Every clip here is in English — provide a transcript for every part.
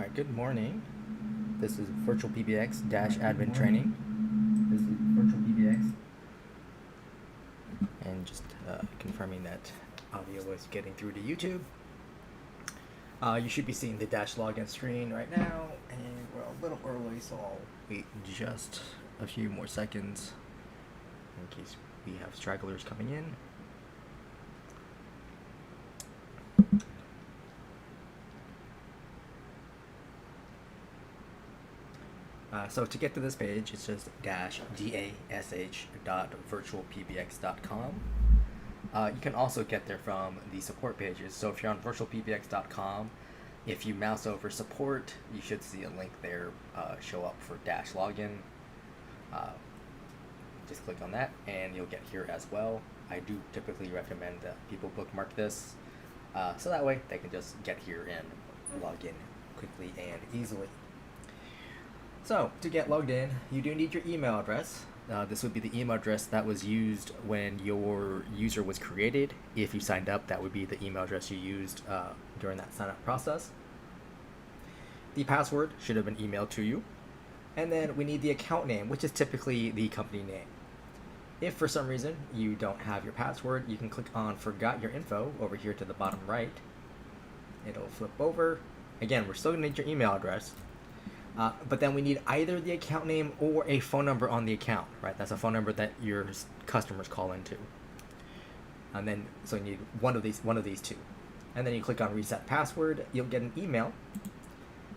Alright, good morning. This is VirtualPBX admin training. This is VirtualPBX. And just confirming that audio is getting through to YouTube. You should be seeing the dash login screen right now, and we're a little early, so I'll wait just a few more seconds in case we have stragglers coming in. So to get to this page, it's just dash.virtualpbx.com. You can also get there from the support pages. So if you're on virtualpbx.com, if you mouse over support, you should see a link there show up for dash login. Just click on that and you'll get here as well. I do typically recommend that people bookmark this so that way they can just get here and log in quickly and easily. So to get logged in, you do need your email address. This would be the email address that was used when your user was created. If you signed up, that would be the email address you used during that sign up process. The password should have been emailed to you. And then we need the account name, which is typically the company name. If for some reason you don't have your password, you can click on Forgot Your Info over here to the bottom right. It'll flip over. Again, we're still going to need your email address. But then we need either the account name or a phone number on the account, right? That's a phone number that your customers call into. And then, so you need one of these two. And then you click on Reset Password. You'll get an email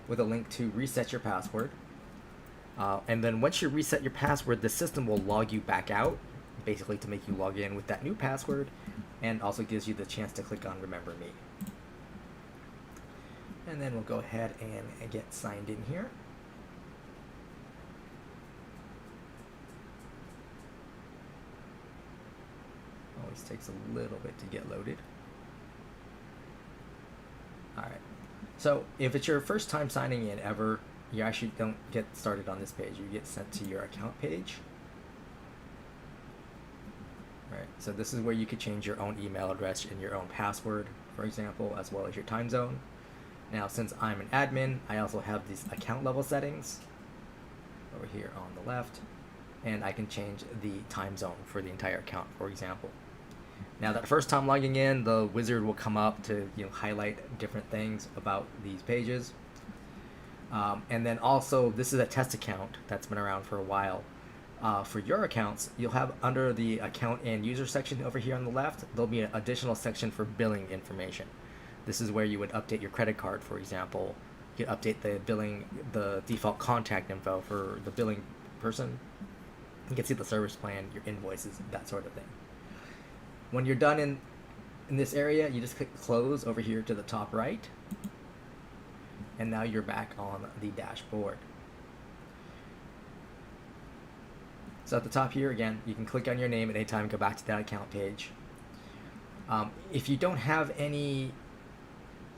with a link to reset your password. And then once you reset your password, the system will log you back out, basically to make you log in with that new password, and also gives you the chance to click on Remember Me. And then we'll go ahead and get signed in here. Always takes a little bit to get loaded. Alright, so if it's your first time signing in ever, you actually don't get started on this page. You get sent to your account page. Right, so this is where you could change your own email address and your own password, for example, as well as your time zone. Now, since I'm an admin, I also have these account level settings over here on the left, and I can change the time zone for the entire account, for example. Now, that first time logging in, the wizard will come up to highlight different things about these pages. And then also, this is a test account that's been around for a while. For your accounts, you'll have under the account and user section over here on the left, there'll be an additional section for billing information. This is where you would update your credit card, for example. You could update the default contact info for the billing person. You can see the service plan, your invoices, that sort of thing. When you're done in this area, you just click close over here to the top right. And now you're back on the dashboard. So at the top here, again, you can click on your name at any time and go back to that account page. If you don't have any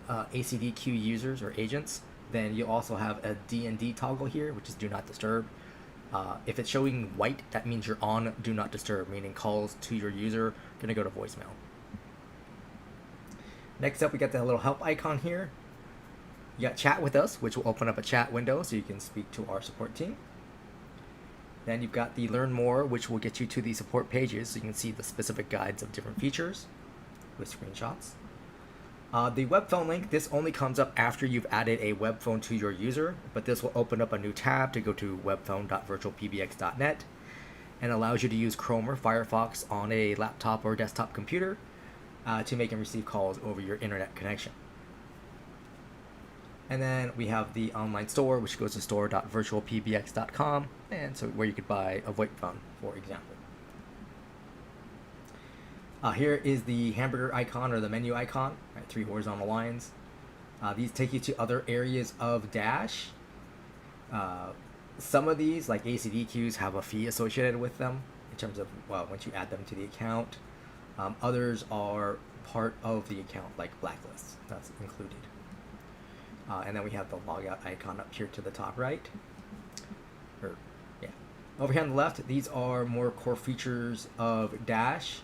ACDQ users or agents, then you'll also have a D&D toggle here, which is Do Not Disturb. If it's showing white, that means you're on Do Not Disturb, meaning calls to your user are going to go to voicemail. Next up, we got that little help icon here. You got Chat with Us, which will open up a chat window so you can speak to our support team. Then you've got the Learn More, which will get you to the support pages so you can see the specific guides of different features with screenshots. The web phone link, this only comes up after you've added a web phone to your user, but this will open up a new tab to go to webphone.virtualpbx.net and allows you to use Chrome or Firefox on a laptop or desktop computer to make and receive calls over your internet connection. And then we have the online store, which goes to store.virtualpbx.com, and so where you could buy a VoIP phone, for example. Here is the hamburger icon or the menu icon, right, 3 horizontal lines. These take you to other areas of Dash. Some of these, like ACDQs, have a fee associated with them in terms of, well, once you add them to the account. Others are part of the account, like blacklists, that's included. And then we have the logout icon up here to the top right. Over here on the left, these are more core features of Dash.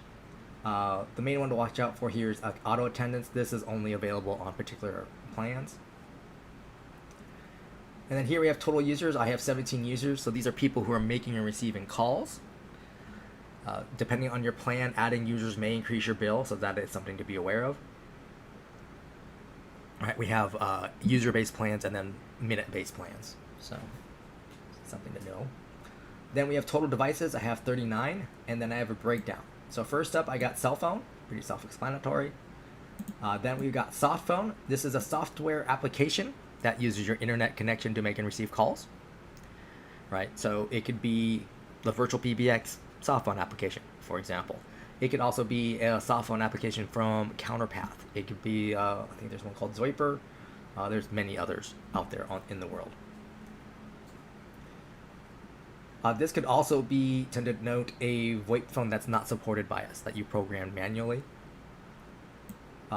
The main one to watch out for here is auto attendance. This is only available on particular plans. And then here we have total users. I have 17 users, so these are people who are making and receiving calls. Depending on your plan, adding users may increase your bill, so that is something to be aware of. All right, we have user-based plans and then minute-based plans, so something to know. Then we have total devices. I have 39, and then I have a breakdown. So first up, I got cell phone, pretty self-explanatory. Then we've got soft phone. This is a software application that uses your internet connection to make and receive calls, right? So it could be the VirtualPBX soft phone application, for example. It could also be a soft phone application from Counterpath. It could be, I think there's one called Zoiper. There's many others out there in the world. This could also be, to denote, a VoIP phone that's not supported by us, that you programmed manually.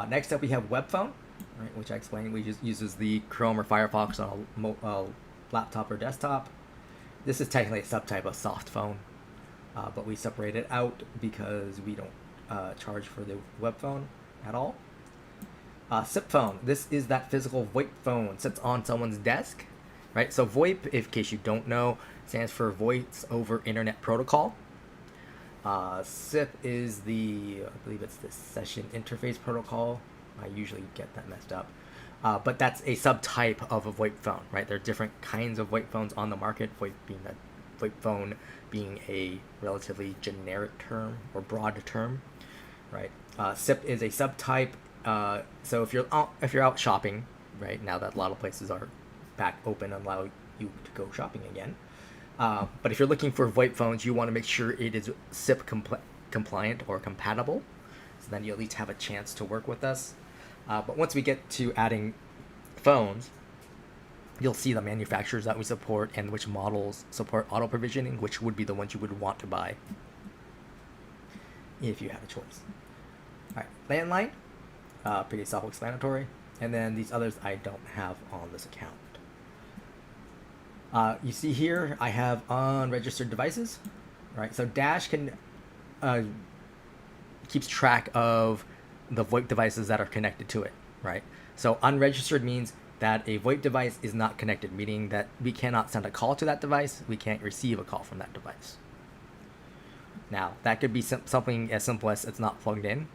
Next up, we have web phone, right, which I explained. We just uses the Chrome or Firefox on a laptop or desktop. This is technically a subtype of soft phone. But we separate it out because we don't charge for the web phone at all. SIP phone. This is that physical VoIP phone. Sits on someone's desk, right? So VoIP, in case you don't know, stands for Voice over Internet Protocol. SIP is I believe it's the Session Interface Protocol. I usually get that messed up. But that's a subtype of a VoIP phone, right? There are different kinds of VoIP phones on the market. VoIP phone being a relatively generic term or broad term, right? SIP is a subtype. So if you're out shopping, right, now that a lot of places are back open and allow you to go shopping again, but if you're looking for VoIP phones, you want to make sure it is SIP compliant or compatible, so then you at least have a chance to work with us. But once we get to adding phones, you'll see the manufacturers that we support and which models support auto provisioning, which would be the ones you would want to buy if you had a choice. All right, landline, pretty self-explanatory. And then these others I don't have on this account. You see here, I have unregistered devices, right? So Dash can keeps track of the VoIP devices that are connected to it, right? So unregistered means that a VoIP device is not connected, meaning that we cannot send a call to that device, we can't receive a call from that device. Now, that could be something as simple as it's not plugged in,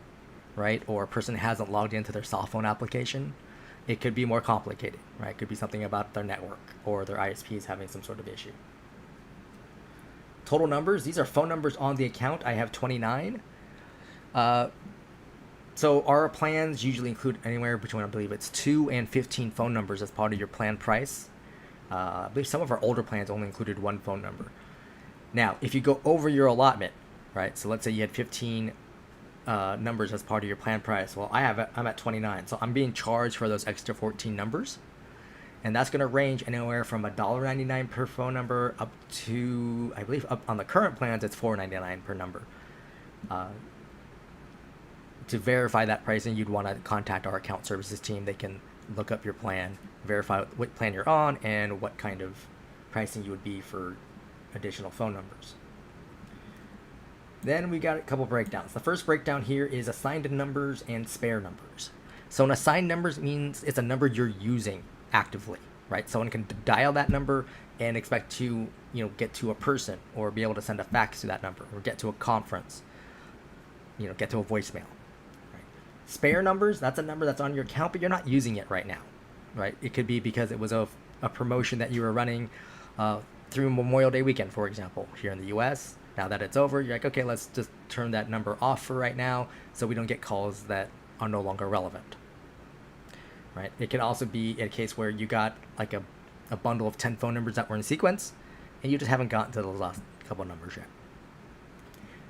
right? Or a person hasn't logged into their cell phone application. It could be more complicated, right? It could be something about their network or their ISP is having some sort of issue. Total numbers, these are phone numbers on the account. I have 29. So our plans usually include anywhere between, I believe it's 2 and 15 phone numbers as part of your plan price. I believe some of our older plans only included 1 phone number. Now, if you go over your allotment, right? So let's say you had 15 numbers as part of your plan price. Well, I'm at 29, so I'm being charged for those extra 14 numbers. And that's going to range anywhere from $1.99 per phone number up to, I believe, up on the current plans, it's $4.99 per number. To verify that pricing, you'd want to contact our account services team. They can look up your plan, verify what plan you're on, and what kind of pricing you would be for additional phone numbers. Then we got a couple breakdowns. The first breakdown here is assigned numbers and spare numbers. So an assigned numbers means it's a number you're using actively, right? Someone can dial that number and expect to, get to a person or be able to send a fax to that number or get to a conference, get to a voicemail. Spare numbers, that's a number that's on your account, but you're not using it right now, right? It could be because it was a promotion that you were running through Memorial Day weekend, for example, here in the US. Now that it's over, you're like, okay, let's just turn that number off for right now so we don't get calls that are no longer relevant, right? It can also be a case where you got like a bundle of 10 phone numbers that were in sequence and you just haven't gotten to those last couple numbers yet.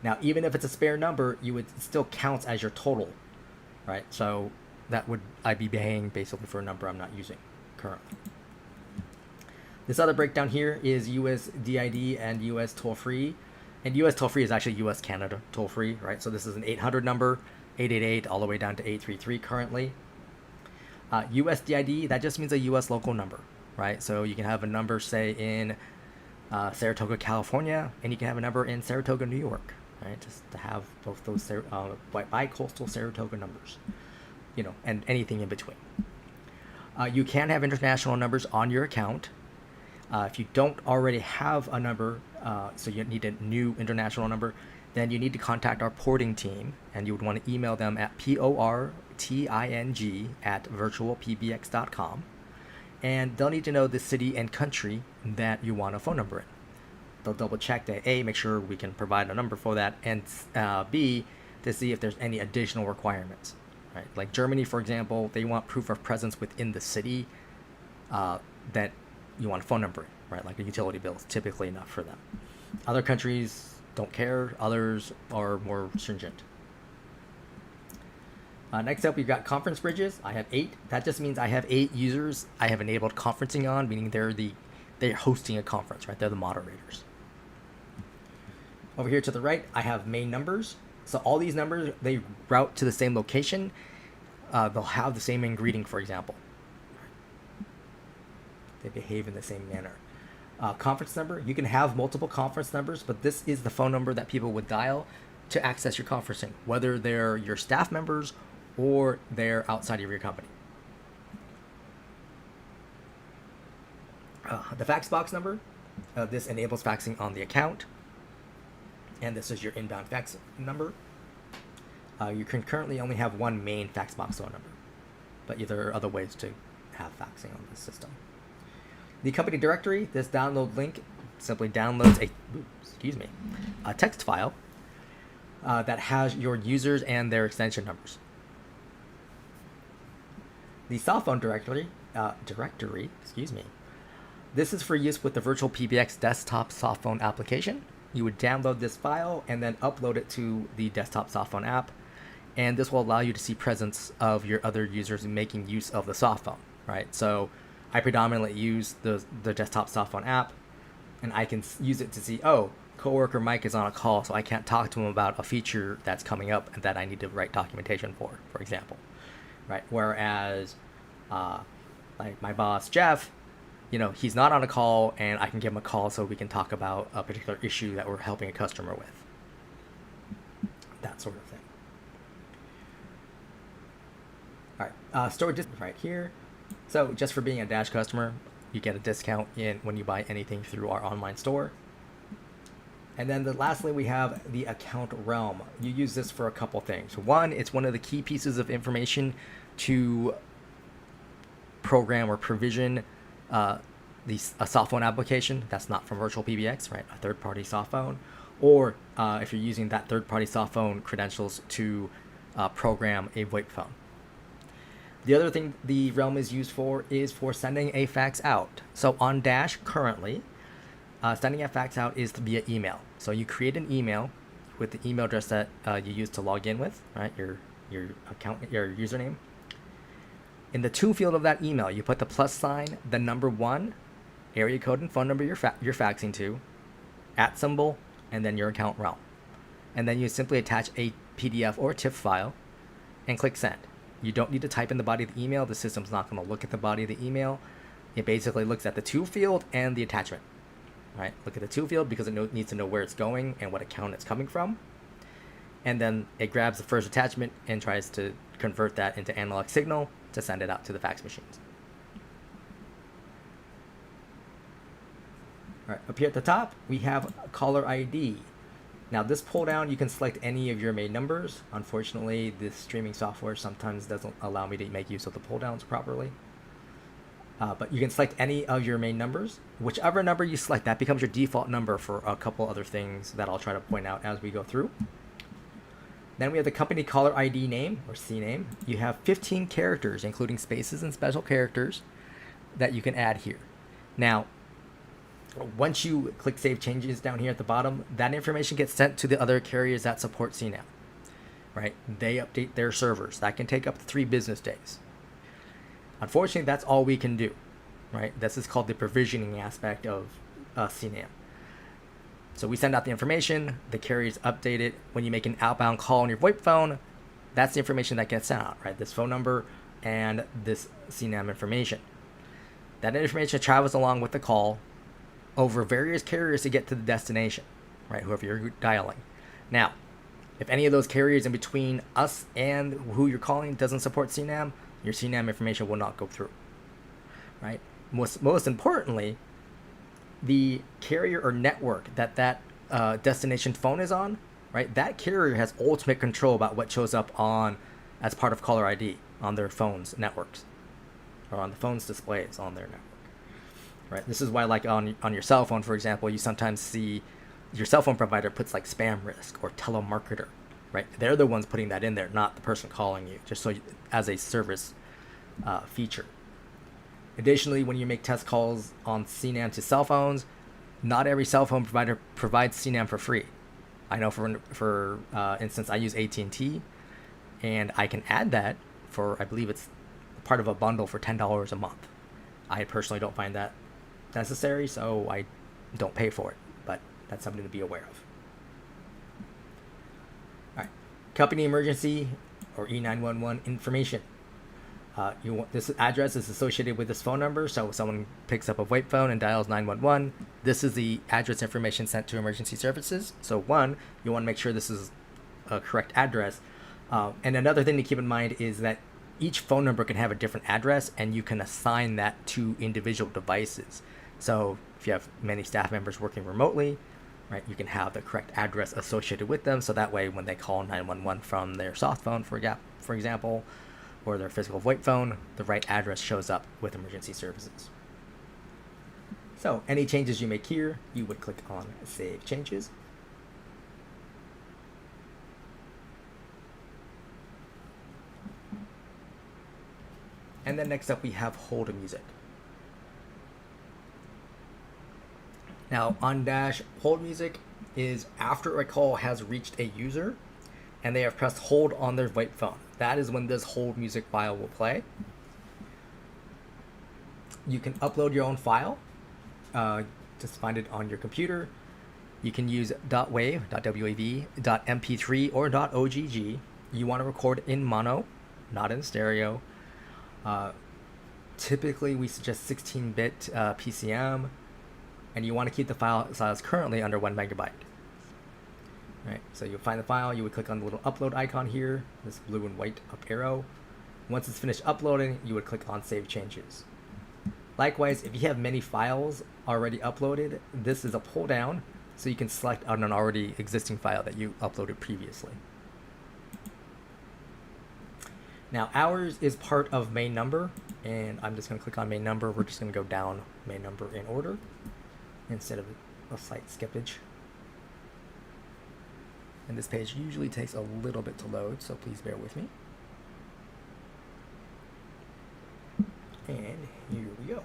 Now, even if it's a spare number, it still counts as your total, right? So I'd be paying basically for a number I'm not using currently. This other breakdown here is US DID and US toll-free. And US toll-free is actually US Canada toll-free, right? So this is an 800 number, 888 all the way down to 833 currently. US DID, that just means a US local number, right? So you can have a number, say, in Saratoga, California, and you can have a number in Saratoga, New York, right? Just to have both those bi-coastal Saratoga numbers, and anything in between. You can have international numbers on your account, If you don't already have a number, so you need a new international number, then you need to contact our porting team, and you would want to email them at porting@virtualpbx.com, and they'll need to know the city and country that you want a phone number in. They'll double check that A, make sure we can provide a number for that, and B, to see if there's any additional requirements. Right? Like Germany, for example, they want proof of presence within the city that you want a phone number in, right? Like a utility bill is typically enough for them. Other countries don't care. Others are more stringent. Next up, we've got conference bridges. I have 8. That just means I have 8 users I have enabled conferencing on, meaning they're hosting a conference, right? They're the moderators. Over here to the right, I have main numbers. So all these numbers, they route to the same location. They'll have the same in greeting, for example. They behave in the same manner. Conference number, you can have multiple conference numbers, but this is the phone number that people would dial to access your conferencing, whether they're your staff members or they're outside of your company. The fax box number, this enables faxing on the account. And this is your inbound fax number. You can currently only have one main fax box phone number, but there are other ways to have faxing on this system. The company directory, this download link simply downloads a text file that has your users and their extension numbers. The softphone directory, this is for use with the VirtualPBX desktop softphone application. You would download this file and then upload it to the desktop softphone app, and this will allow you to see presence of your other users making use of the softphone, right? So I predominantly use the desktop softphone app, and I can use it to see, oh, coworker Mike is on a call, so I can't talk to him about a feature that's coming up and that I need to write documentation for example, right? Whereas like my boss Jeff, he's not on a call, and I can give him a call so we can talk about a particular issue that we're helping a customer with. That sort of thing. All right, storage right here. So just for being a Dash customer, you get a discount when you buy anything through our online store. And then lastly, we have the account realm. You use this for a couple things. One, it's one of the key pieces of information to program or provision a soft phone application that's not from VirtualPBX, right? A third-party soft phone, or if you're using that third-party soft phone credentials to program a VoIP phone. The other thing the realm is used for is for sending a fax out. So on Dash currently, sending a fax out is via email. So you create an email with the email address that you use to log in with, right? Your account, your username. In the to field of that email, you put the plus sign, the number 1, area code and phone number you're faxing to, @ symbol, and then your account realm. And then you simply attach a PDF or TIFF file and click send. You don't need to type in the body of the email. The system's not going to look at the body of the email. It basically looks at the to field and the attachment, right? Look at the to field because it needs to know where it's going and what account it's coming from. And then it grabs the first attachment and tries to convert that into analog signal to send it out to the fax machines. All right, up here at the top, we have caller ID. Now this pull down, you can select any of your main numbers. Unfortunately, this streaming software sometimes doesn't allow me to make use of the pull downs properly. But you can select any of your main numbers. Whichever number you select, that becomes your default number for a couple other things that I'll try to point out as we go through. Then we have the company caller ID name, or CNAME. You have 15 characters, including spaces and special characters, that you can add here. Now, once you click Save Changes down here at the bottom, that information gets sent to the other carriers that support CNAME, right? They update their servers. That can take up to 3 business days. Unfortunately, that's all we can do, right? This is called the provisioning aspect of CNAME. So we send out the information, the carriers update it. When you make an outbound call on your VoIP phone, that's the information that gets sent out, right? This phone number and this CNAME information. That information travels along with the call over various carriers to get to the destination, right? Whoever you're dialing. Now, if any of those carriers in between us and who you're calling doesn't support CNAME, your CNAME information will not go through, right? Most importantly, the carrier or network that destination phone is on, right? That carrier has ultimate control about what shows up on as part of caller ID on their phone's networks, or on the phone's displays on their network, right? This is why, like on your cell phone, for example, you sometimes see your cell phone provider puts like spam risk or telemarketer, right? They're the ones putting that in there, not the person calling you, just so as a service feature. Additionally, when you make test calls on CNAM to cell phones, not every cell phone provider provides CNAM for free. I know for instance, I use AT&T, and I can add that for, I believe it's part of a bundle for $10 a month. I personally don't find that necessary, so I don't pay for it, but that's something to be aware of. All right, company emergency or E911 information. This address is associated with this phone number, so if someone picks up a VoIP phone and dials 911, this is the address information sent to emergency services. So one, you want to make sure this is a correct address. And another thing to keep in mind is that each phone number can have a different address, and you can assign that to individual devices. So if you have many staff members working remotely, right, you can have the correct address associated with them, so that way when they call 911 from their soft phone, for example, or their physical VoIP phone, the right address shows up with emergency services. So any changes you make here, you would click on Save Changes. And then next up we have hold music. Now on Dash, hold music is after a call has reached a user and they have pressed hold on their VoIP phone. That is when this hold music file will play. You can upload your own file. Just find it on your computer. You can use .wav, .wav, .mp3, or .ogg. You want to record in mono, not in stereo. Typically, we suggest 16-bit PCM, and you want to keep the file size currently under 1 megabyte. Right, so you'll find the file, you would click on the little upload icon here, this blue and white up arrow. Once it's finished uploading, you would click on Save Changes. Likewise, if you have many files already uploaded, this is a pull down, so you can select on an already existing file that you uploaded previously. Now, hours is part of main number, and I'm just going to click on main number. We're just going to go down main number in order instead of a slight skippage. And this page usually takes a little bit to load, so please bear with me. And here we go.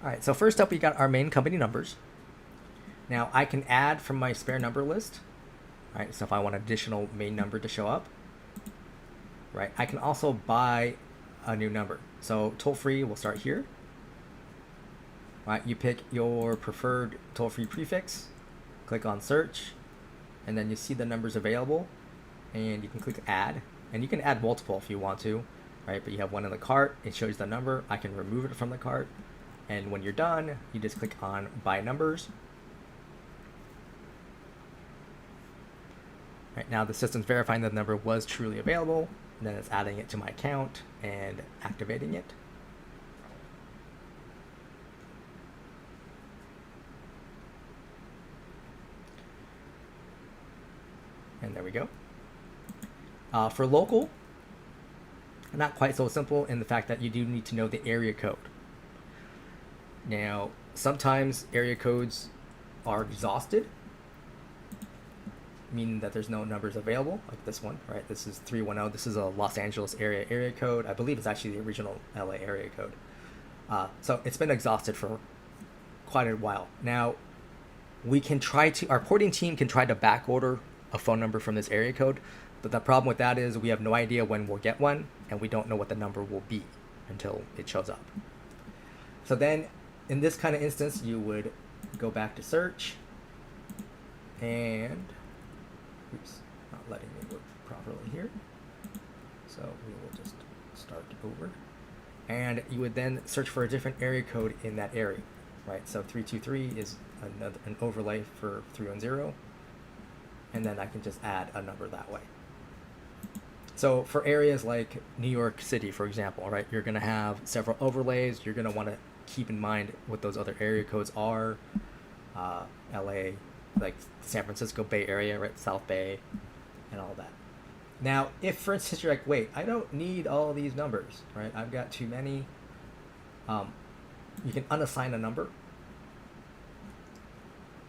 All right, so first up, we got our main company numbers. Now, I can add from my spare number list, right? So if I want an additional main number to show up, right? I can also buy a new number. So toll-free will start here. Right, you pick your preferred toll-free prefix, click on search, and then you see the numbers available, and you can click add, and you can add multiple if you want to, right? But you have one in the cart, it shows the number, I can remove it from the cart, and when you're done, you just click on buy numbers. Right, now the system's verifying that the number was truly available, and then it's adding it to my account and activating it. And there we go. For local, not quite so simple in the fact that you do need to know the area code. Now, sometimes area codes are exhausted, meaning that there's no numbers available, like this one, right? This is 310. This is a Los Angeles area code. I believe it's actually the original LA area code. So it's been exhausted for quite a while. Now, our porting team can try to back order a phone number from this area code, but the problem with that is we have no idea when we'll get one, and we don't know what the number will be until it shows up. So then, in this kind of instance, you would go back to search, and oops, not letting me work properly here. So we will just start over, and you would then search for a different area code in that area, right? So 323 is an overlay for 310. And then I can just add a number that way. So for areas like New York City, for example, right, you're going to have several overlays. You're going to want to keep in mind what those other area codes are. LA, like San Francisco Bay Area, right? South Bay, and all that. Now, if for instance you're like, wait, I don't need all these numbers, right? I've got too many. You can unassign a number.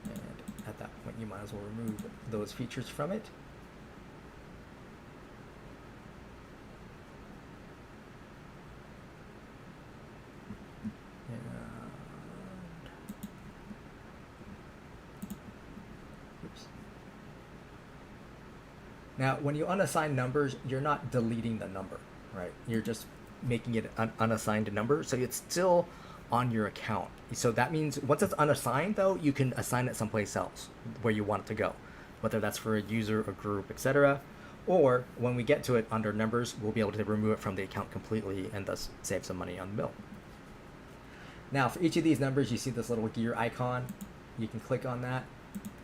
And at that point, you might as well remove those features from it. Now, when you unassign numbers, you're not deleting the number, right? You're just making it an unassigned number, so it's still on your account. So that means once it's unassigned, though, you can assign it someplace else where you want it to go, whether that's for a user, a group, etc. Or when we get to it under numbers, we'll be able to remove it from the account completely and thus save some money on the bill. Now, for each of these numbers, you see this little gear icon. You can click on that.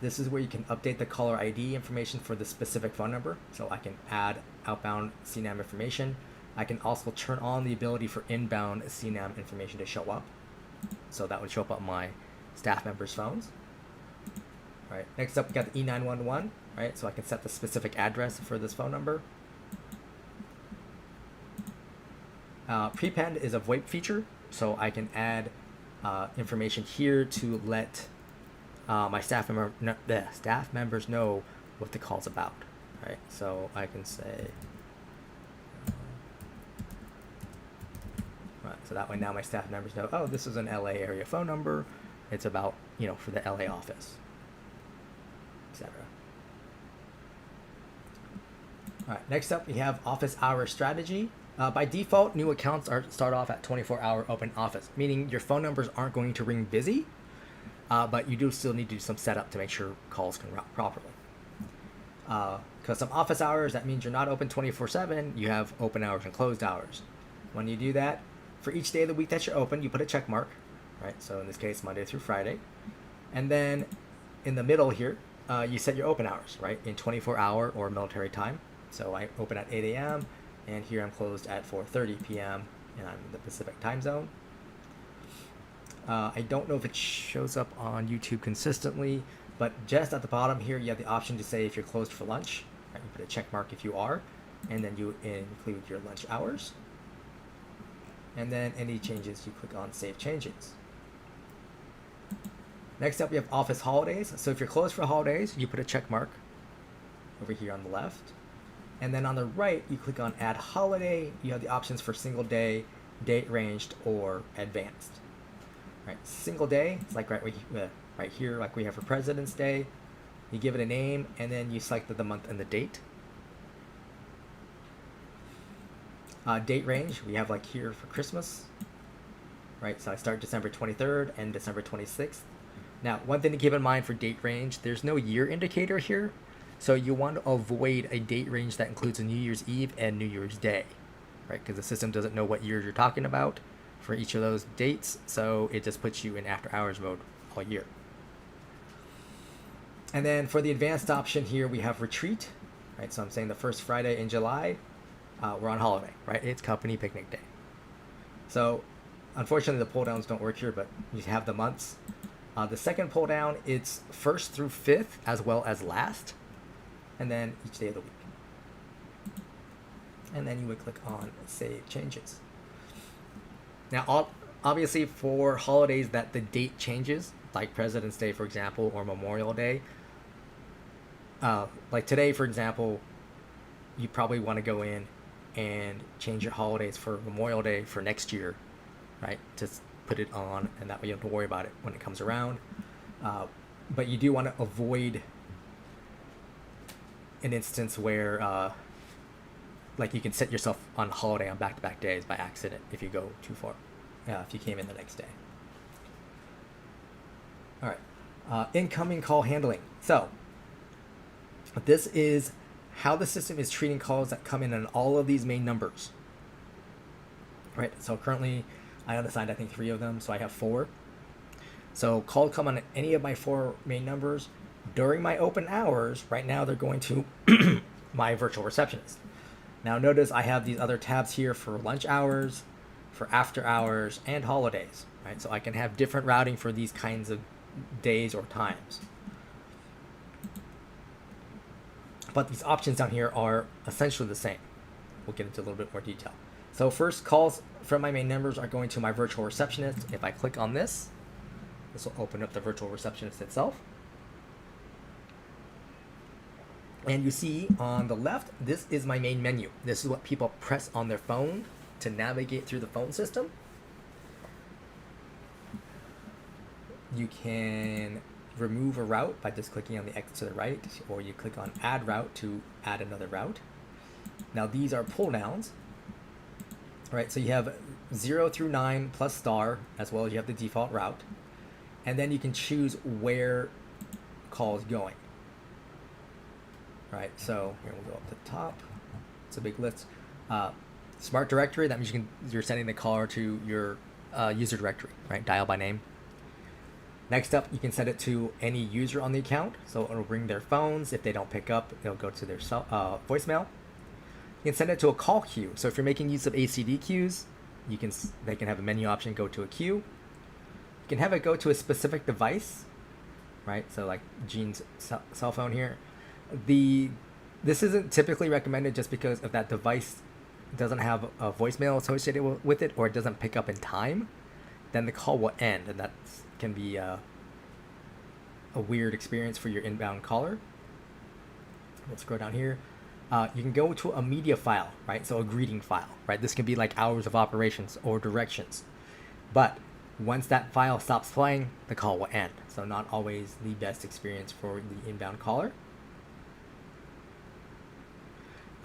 This is where you can update the caller ID information for the specific phone number. So I can add outbound CNAM information. I can also turn on the ability for inbound CNAM information to show up. So that would show up on my staff members' phones. All right. Next up, we got the E911, right? So I can set the specific address for this phone number. Prepend is a VoIP feature, so I can add information here to let my staff members know what the call's about, right? So I can say, right, so that way now my staff members know, oh, this is an LA area phone number. It's about, for the LA office, etc. All right, next up we have office hour strategy. By default, new accounts start off at 24-hour open office, meaning your phone numbers aren't going to ring busy. But you do still need to do some setup to make sure calls can route properly. Because some office hours, that means you're not open 24/7. You have open hours and closed hours. When you do that, for each day of the week that you're open, you put a check mark, right? So in this case, Monday through Friday. And then in the middle here, you set your open hours, right? In 24-hour or military time. So I open at 8 a.m. and here I'm closed at 4:30 p.m. and I'm in the Pacific time zone. I don't know if it shows up on YouTube consistently, but just at the bottom here, you have the option to say if you're closed for lunch. Right? You put a check mark if you are, and then you include your lunch hours. And then any changes, you click on Save Changes. Next up, we have office holidays. So if you're closed for holidays, you put a check mark over here on the left. And then on the right, you click on Add Holiday. You have the options for single day, date ranged, or advanced. Right, single day, it's like right here, like we have for President's Day. You give it a name, and then you select the month and the date. Date range, we have like here for Christmas. Right, so I start December 23rd and December 26th. Now, one thing to keep in mind for date range, there's no year indicator here. So you want to avoid a date range that includes a New Year's Eve and New Year's Day. Right, because the system doesn't know what year you're talking about for each of those dates, so it just puts you in after hours mode all year. And then for the advanced option here, we have retreat, right? So I'm saying the first Friday in July, we're on holiday, right? It's company picnic day. So unfortunately the pull downs don't work here, but you have the months. The second pull down, it's 1st through 5th as well as last, and then each day of the week. And then you would click on Save Changes. Now, obviously for holidays that the date changes, like President's Day, for example, or Memorial Day, like today, for example, you probably want to go in and change your holidays for Memorial Day for next year, right? Just put it on, and that way you don't have to worry about it when it comes around. But you do want to avoid an instance where like you can set yourself on holiday on back-to-back days by accident if you go too far, if you came in the next day. All right, incoming call handling. So this is how the system is treating calls that come in on all of these main numbers. Right, so currently I unassigned, I think, 3 of them, so I have 4. So calls come on any of my 4 main numbers during my open hours. Right now they're going to my virtual receptionist. Now notice I have these other tabs here for lunch hours, for after hours and holidays, right? So I can have different routing for these kinds of days or times. But these options down here are essentially the same. We'll get into a little bit more detail. So first, calls from my main numbers are going to my virtual receptionist. If I click on this will open up the virtual receptionist itself. And you see on the left, this is my main menu. This is what people press on their phone to navigate through the phone system. You can remove a route by just clicking on the X to the right, or you click on add route to add another route. Now these are pull downs, right? So you have 0 through 9 plus star, as well as you have the default route. And then you can choose where call is going, right? So here we'll go up to the top. It's a big list. Smart directory, that means you're sending the caller to your user directory, right? Dial by name. Next up, you can set it to any user on the account. So it'll ring their phones. If they don't pick up, it'll go to their voicemail. You can send it to a call queue. So if you're making use of ACD queues, they can have a menu option, go to a queue. You can have it go to a specific device, right? So like Gene's cell phone here. This isn't typically recommended just because if that device doesn't have a voicemail associated with it, or it doesn't pick up in time, then the call will end, and that can be a weird experience for your inbound caller. Let's go down here. You can go to a media file, right? So a greeting file, right? This can be like hours of operations or directions. But once that file stops playing, the call will end. So not always the best experience for the inbound caller.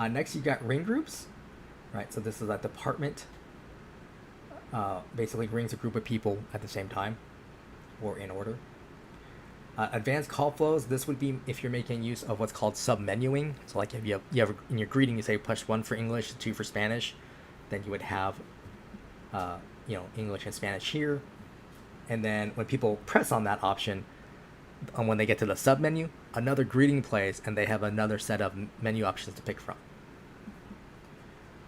Next, you got ring groups, right? So this is a department. Basically rings a group of people at the same time or in order. Advanced call flows, this would be if you're making use of what's called submenuing. So like if you have in your greeting, you say push 1 for English, 2 for Spanish, then you would have English and Spanish here. And then when people press on that option, when they get to the submenu, another greeting plays and they have another set of menu options to pick from.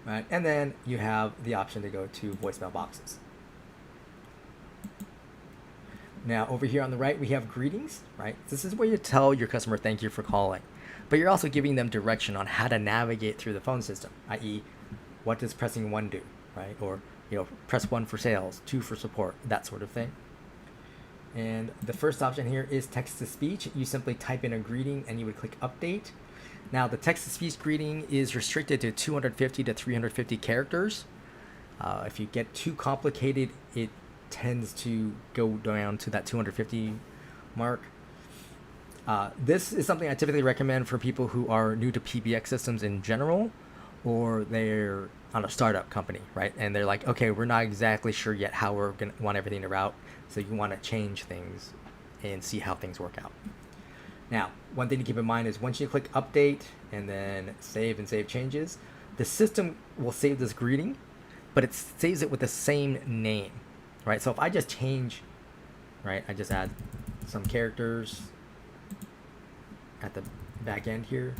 Right, and then you have the option to go to voicemail boxes. Now over here on the right, we have greetings, right? This is where you tell your customer thank you for calling, but you're also giving them direction on how to navigate through the phone system, i.e. what does pressing 1 do, right? Or press 1 for sales, 2 for support, that sort of thing. And the first option here is text to speech. You simply type in a greeting and you would click update. Now the text-to-speech greeting is restricted to 250 to 350 characters. If you get too complicated, it tends to go down to that 250 mark. This is something I typically recommend for people who are new to PBX systems in general, or they're on a startup company, right? And they're like, okay, we're not exactly sure yet how we're going to want everything to route, so you want to change things and see how things work out. Now, one thing to keep in mind is once you click update and then save and save changes, the system will save this greeting, but it saves it with the same name, right? So if I just change, right, I just add some characters at the back end here,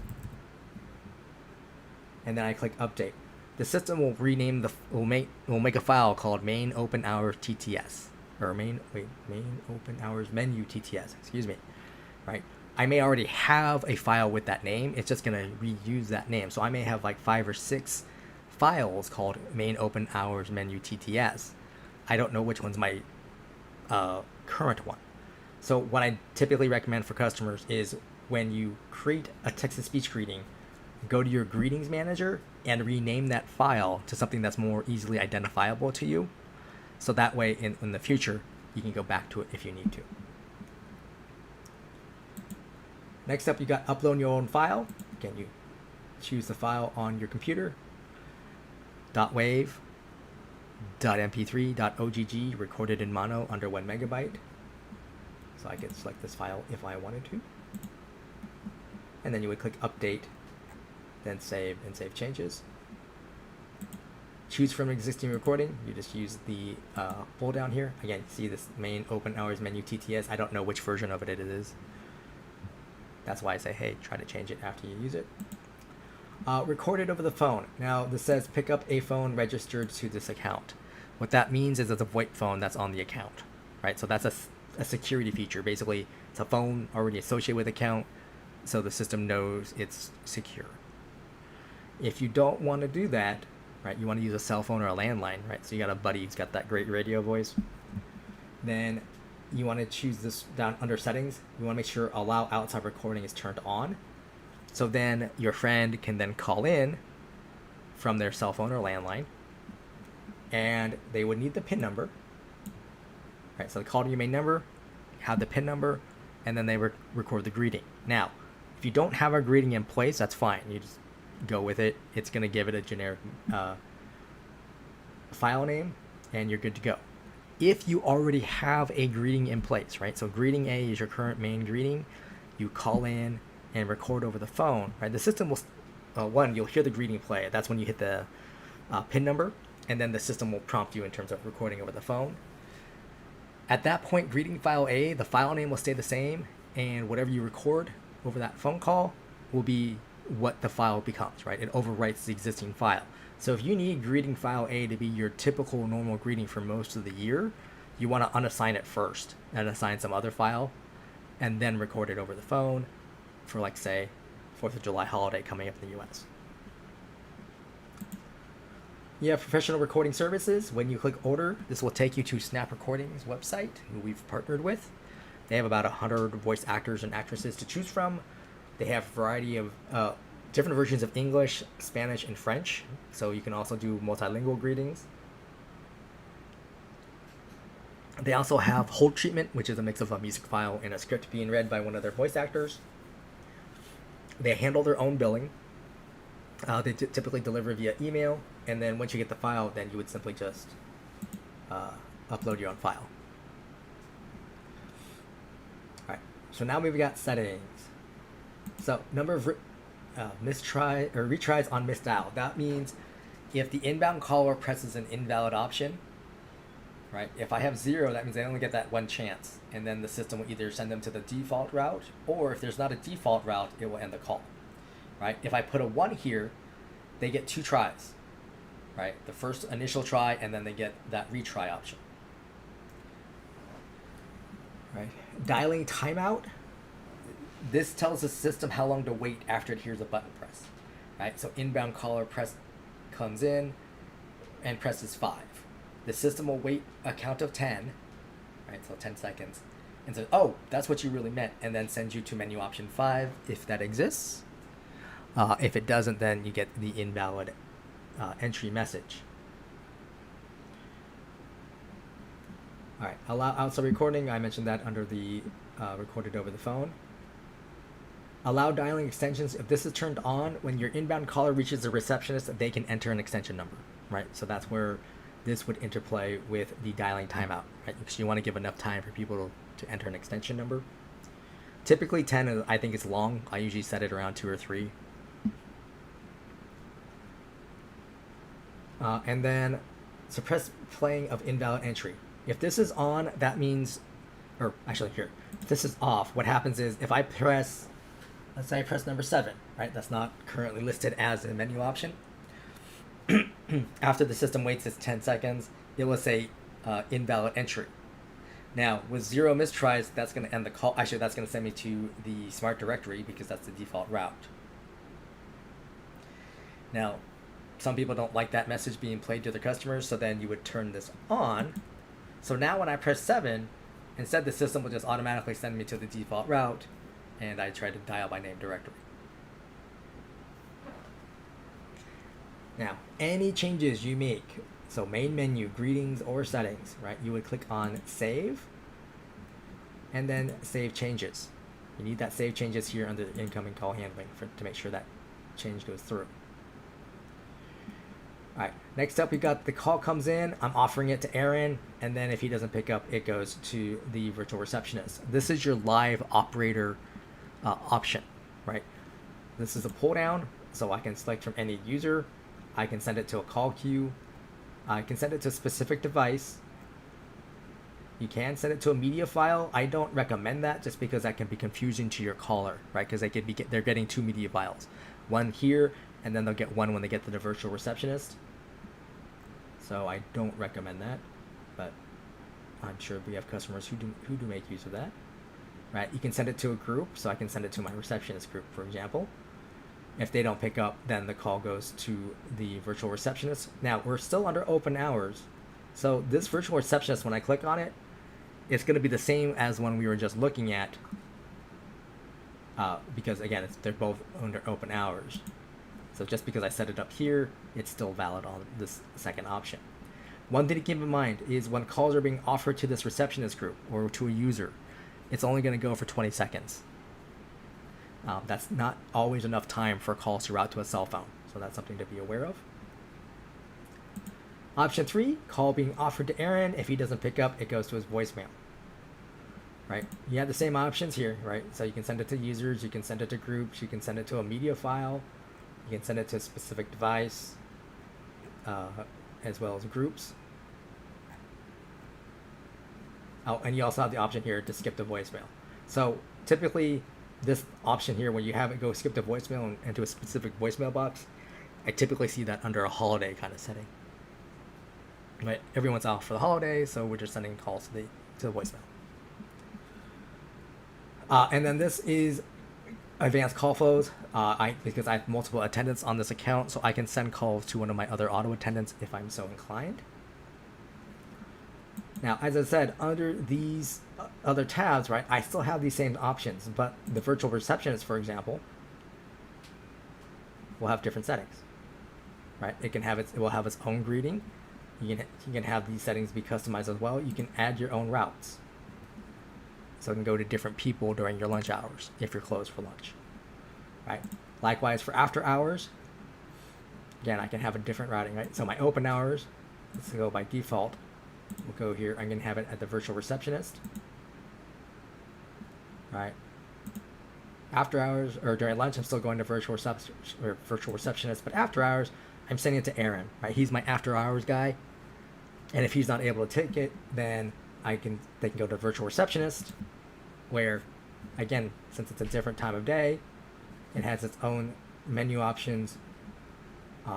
and then I click update, the system will rename will make a file called main open hours TTS, or main open hours menu TTS, excuse me, right? I may already have a file with that name. It's just going to reuse that name. So I may have like 5 or 6 files called main open hours menu TTS. I don't know which one's my current one. So what I typically recommend for customers is when you create a text-to-speech greeting, go to your greetings manager and rename that file to something that's more easily identifiable to you. So that way in the future, you can go back to it if you need to. Next up, you got upload your own file. Again, you choose the file on your computer. .wav, .mp3, .ogg, recorded in mono under 1 megabyte. So I can select this file if I wanted to. And then you would click update, then save and save changes. Choose from an existing recording. You just use the pull down here. Again, see this main open hours menu TTS. I don't know which version of it is. That's why I say, hey, try to change it after you use it. Record it over the phone. Now, this says pick up a phone registered to this account. What that means is it's a VoIP phone that's on the account, right? So that's a security feature. Basically, it's a phone already associated with account, so the system knows it's secure. If you don't want to do that, right, you want to use a cell phone or a landline, right? So you got a buddy who's got that great radio voice. Then you want to choose this down under settings. You want to make sure allow outside recording is turned on. So then your friend can then call in from their cell phone or landline, and they would need the PIN number. Right, so they call to your main number, have the PIN number, and then they record the greeting. Now, if you don't have a greeting in place, that's fine. You just go with it. It's going to give it a generic file name, and you're good to go. If you already have a greeting in place, right? So greeting A is your current main greeting. You call in and record over the phone, right? The system will, you'll hear the greeting play. That's when you hit the PIN number, and then the system will prompt you in terms of recording over the phone. At that point, greeting file A, the file name will stay the same, and whatever you record over that phone call will be what the file becomes, right? It overwrites the existing file. So if you need greeting file A to be your typical normal greeting for most of the year, you want to unassign it first and assign some other file, and then record it over the phone for, like, say, 4th of July holiday coming up in the US. You have professional recording services. When you click order, this will take you to Snap Recording's website, who we've partnered with. They have about 100 voice actors and actresses to choose from. They have a variety of different versions of English, Spanish, and French. So you can also do multilingual greetings. They also have hold treatment, which is a mix of a music file and a script being read by one of their voice actors. They handle their own billing. They typically deliver via email, and then once you get the file, then you would simply just upload your own file. All right, so now we've got settings. So number of retries on missed dial. That means if the inbound caller presses an invalid option, right? If I have 0, that means they only get that one chance, and then the system will either send them to the default route, or if there's not a default route, it will end the call. Right? If I put a 1 here, they get 2 tries, right? The first initial try, and then they get that retry option. Right? Dialing timeout. This tells the system how long to wait after it hears a button press, right? So inbound caller comes in and presses 5. The system will wait a count of 10, right? So 10 seconds, and says, "Oh, that's what you really meant," and then sends you to menu option 5 if that exists. If it doesn't, then you get the invalid entry message. All right, allow outside recording. I mentioned that under the recorded over the phone. Allow dialing extensions. If this is turned on, when your inbound caller reaches the receptionist, they can enter an extension number, right? So that's where this would interplay with the dialing timeout, right? Because you want to give enough time for people to enter an extension number. Typically 10, I think, is long. I usually set it around 2 or 3. And then suppress playing of invalid entry. If this is on, that means, or actually here, if this is off, what happens is if I press, let's say I press number 7, right? That's not currently listed as a menu option. After the system waits its 10 seconds, it will say invalid entry. Now, with 0 mistries, that's going to end the call. Actually, that's going to send me to the smart directory because that's the default route. Now, some people don't like that message being played to their customers, so then you would turn this on. So now when I press 7, instead the system will just automatically send me to the default route, and I try to dial by name directory. Now, any changes you make, so main menu, greetings, or settings, right? You would click on Save, and then Save Changes. You need that Save Changes here under the incoming call handling to make sure that change goes through. All right, next up we got the call comes in, I'm offering it to Aaron, and then if he doesn't pick up, it goes to the virtual receptionist. This is your live operator option, right? This is a pull down, so I can select from any user. I can send it to a call queue. I can send it to a specific device. You can send it to a media file. I don't recommend that just because that can be confusing to your caller, right? Because they're getting 2 media files, one here, and then they'll get one when they get to the virtual receptionist. so I don't recommend that, but I'm sure we have customers who do make use of that. Right? You can send it to a group, so I can send it to my receptionist group, for example. If they don't pick up, then the call goes to the virtual receptionist. Now, we're still under open hours, so this virtual receptionist, when I click on it, it's going to be the same as when we were just looking at, because again, they're both under open hours. So just because I set it up here, it's still valid on this second option. One thing to keep in mind is when calls are being offered to this receptionist group or to a user, it's only going to go for 20 seconds. That's not always enough time for calls to route to a cell phone, so that's something to be aware of. Option 3, call being offered to Aaron. If he doesn't pick up, it goes to his voicemail. Right? You have the same options here, right? So you can send it to users, you can send it to groups, you can send it to a media file, you can send it to a specific device, as well as groups. Oh, and you also have the option here to skip the voicemail. So typically, this option here, when you have it go skip the voicemail into a specific voicemail box, I typically see that under a holiday kind of setting. Right? Everyone's off for the holiday, so we're just sending calls to the voicemail. And then this is advanced call flows. Because I have multiple attendants on this account, so I can send calls to one of my other auto attendants if I'm so inclined. Now, as I said, under these other tabs, right, I still have these same options, but the virtual receptionist, for example, will have different settings, right? It will have its own greeting. You can have these settings be customized as well. You can add your own routes, so it can go to different people during your lunch hours if you're closed for lunch, right? Likewise for after hours, again, I can have a different routing, right? So my open hours, let's go by default. We'll go here. I'm going to have it at the virtual receptionist. Right. After hours or during lunch, I'm still going to virtual receptionist. But after hours, I'm sending it to Aaron. Right. He's my after hours guy. And if he's not able to take it, then they can go to virtual receptionist, where, again, since it's a different time of day, it has its own menu options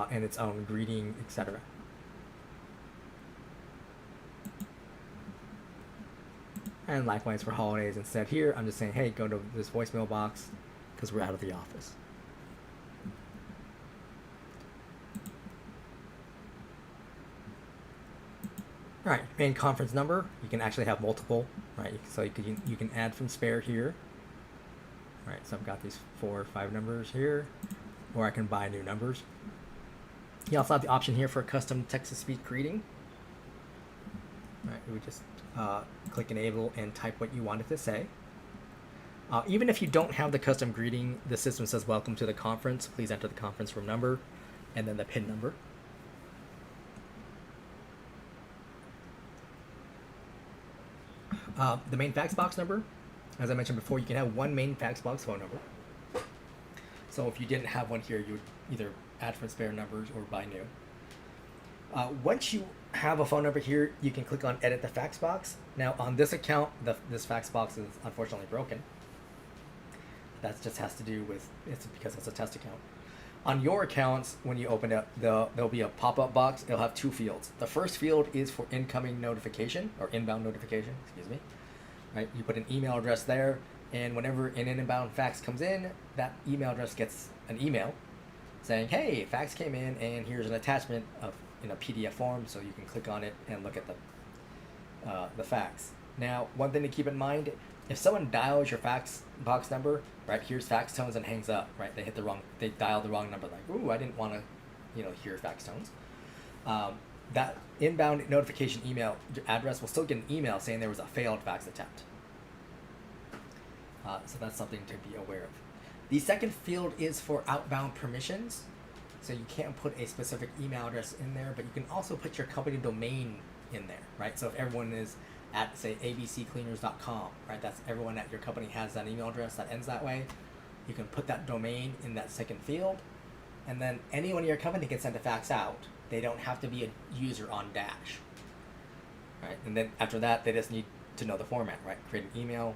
and its own greeting, etc. And likewise for holidays, instead here, I'm just saying, hey, go to this voicemail box because we're out of the office. All right, main conference number. You can actually have multiple, right? So you can add from spare here. All right, so I've got these 4 or 5 numbers here, or I can buy new numbers. You also have the option here for a custom text-to-speech greeting. All right, we just click enable and type what you want it to say. Even if you don't have the custom greeting, the system says welcome to the conference. Please enter the conference room number and then the PIN number. The main fax box number, as I mentioned before, you can have one main fax box phone number. So if you didn't have one here, you would either add from spare numbers or buy new. Once you have a phone number here, you can click on edit the fax box. Now on this account, this fax box is unfortunately broken. That just has to do with, it's because it's a test account. On your accounts, when you open it, there'll be a pop-up box. It'll have 2 fields. The first field is for incoming notification, or inbound notification, excuse me. Right? You put an email address there, and whenever an inbound fax comes in, that email address gets an email saying, hey, fax came in, and here's an attachment in a PDF form, so you can click on it and look at the fax. Now, one thing to keep in mind, if someone dials your fax box number, right, here's fax tones and hangs up, right, they dialed the wrong number, like, ooh, I didn't want to, hear fax tones. That inbound notification email address will still get an email saying there was a failed fax attempt. So that's something to be aware of. The second field is for outbound permissions. So you can't put a specific email address in there, but you can also put your company domain in there, right? So if everyone is at, say, abccleaners.com, right? That's everyone at your company has that email address that ends that way. You can put that domain in that second field, and then anyone in your company can send a fax out. They don't have to be a user on Dash, right? And then after that, they just need to know the format, right? Create an email,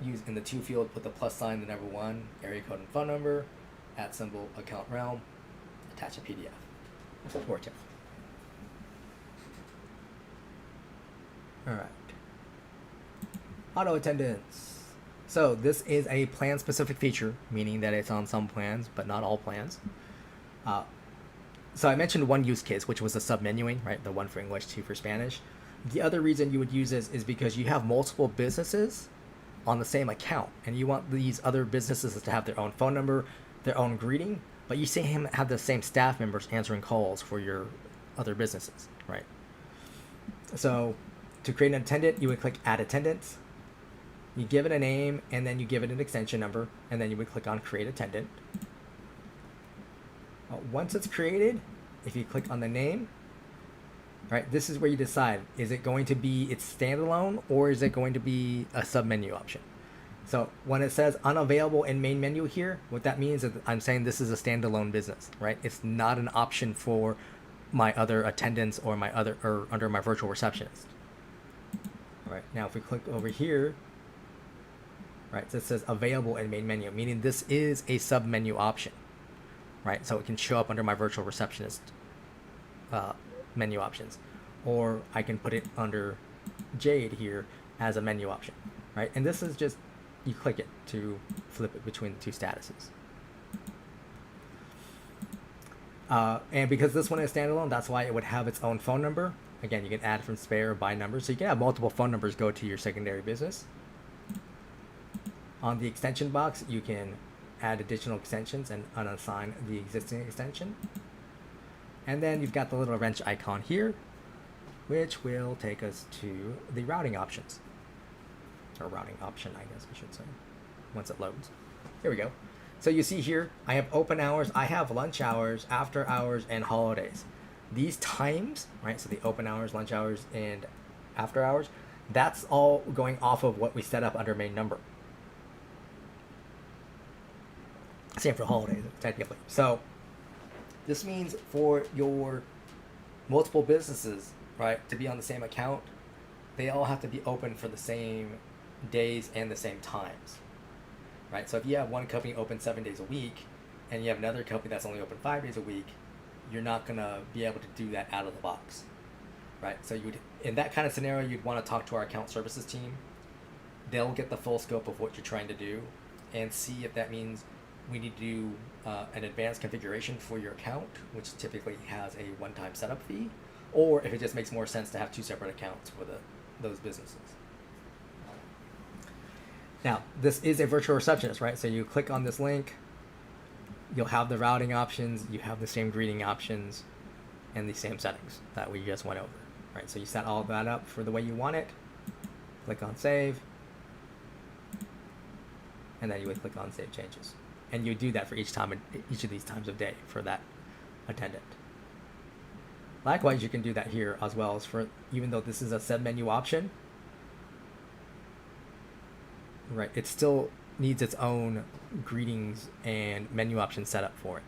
use in the to field, put the plus sign, the number 1, area code and phone number, @ symbol, account realm, attach a PDF or TIFF. All right. Auto attendance. So this is a plan-specific feature, meaning that it's on some plans, but not all plans. So I mentioned one use case, which was the submenuing, right? The one for English, two for Spanish. The other reason you would use this is because you have multiple businesses on the same account, and you want these other businesses to have their own phone number, their own greeting, but you see him have the same staff members answering calls for your other businesses, right? So to create an attendant, you would click Add Attendants. You give it a name, and then you give it an extension number, and then you would click on Create Attendant. Once it's created, if you click on the name, right, this is where you decide, is it going to be its standalone, or is it going to be a submenu option? So when it says unavailable in main menu here, what that means is I'm saying this is a standalone business, right? It's not an option for my other attendants or under my virtual receptionist. All right, now if we click over here, right, so it says available in main menu, meaning this is a submenu option, right? So it can show up under my virtual receptionist menu options, or I can put it under Jade here as a menu option, right? And this is just, you click it to flip it between the two statuses. And because this one is standalone, that's why it would have its own phone number. Again, you can add from spare or by number, so you can have multiple phone numbers go to your secondary business. On the extension box, you can add additional extensions and unassign the existing extension. And then you've got the little wrench icon here, which will take us to the routing options. Or routing option, I guess we should say, once it loads. Here we go. So you see here, I have open hours, I have lunch hours, after hours, and holidays. These times, right, so the open hours, lunch hours, and after hours, that's all going off of what we set up under main number. Same for holidays, technically. So this means for your multiple businesses, right, to be on the same account, they all have to be open for the same days and the same times, right? So if you have one company open 7 days a week and you have another company that's only open 5 days a week, you're not gonna be able to do that out of the box, right? So you would, in that kind of scenario, you'd want to talk to our account services team. They'll get the full scope of what you're trying to do and see if that means we need to do an advanced configuration for your account, which typically has a one-time setup fee, or if it just makes more sense to have two separate accounts for those businesses. Now, this is a virtual receptionist, right? So you click on this link, you'll have the routing options, you have the same greeting options, and the same settings that we just went over, right? So you set all of that up for the way you want it, click on save, and then you would click on save changes. And you do that for each of these times of day for that attendant. Likewise, you can do that here as well as for, even though this is a submenu option, right, it still needs its own greetings and menu options set up for it.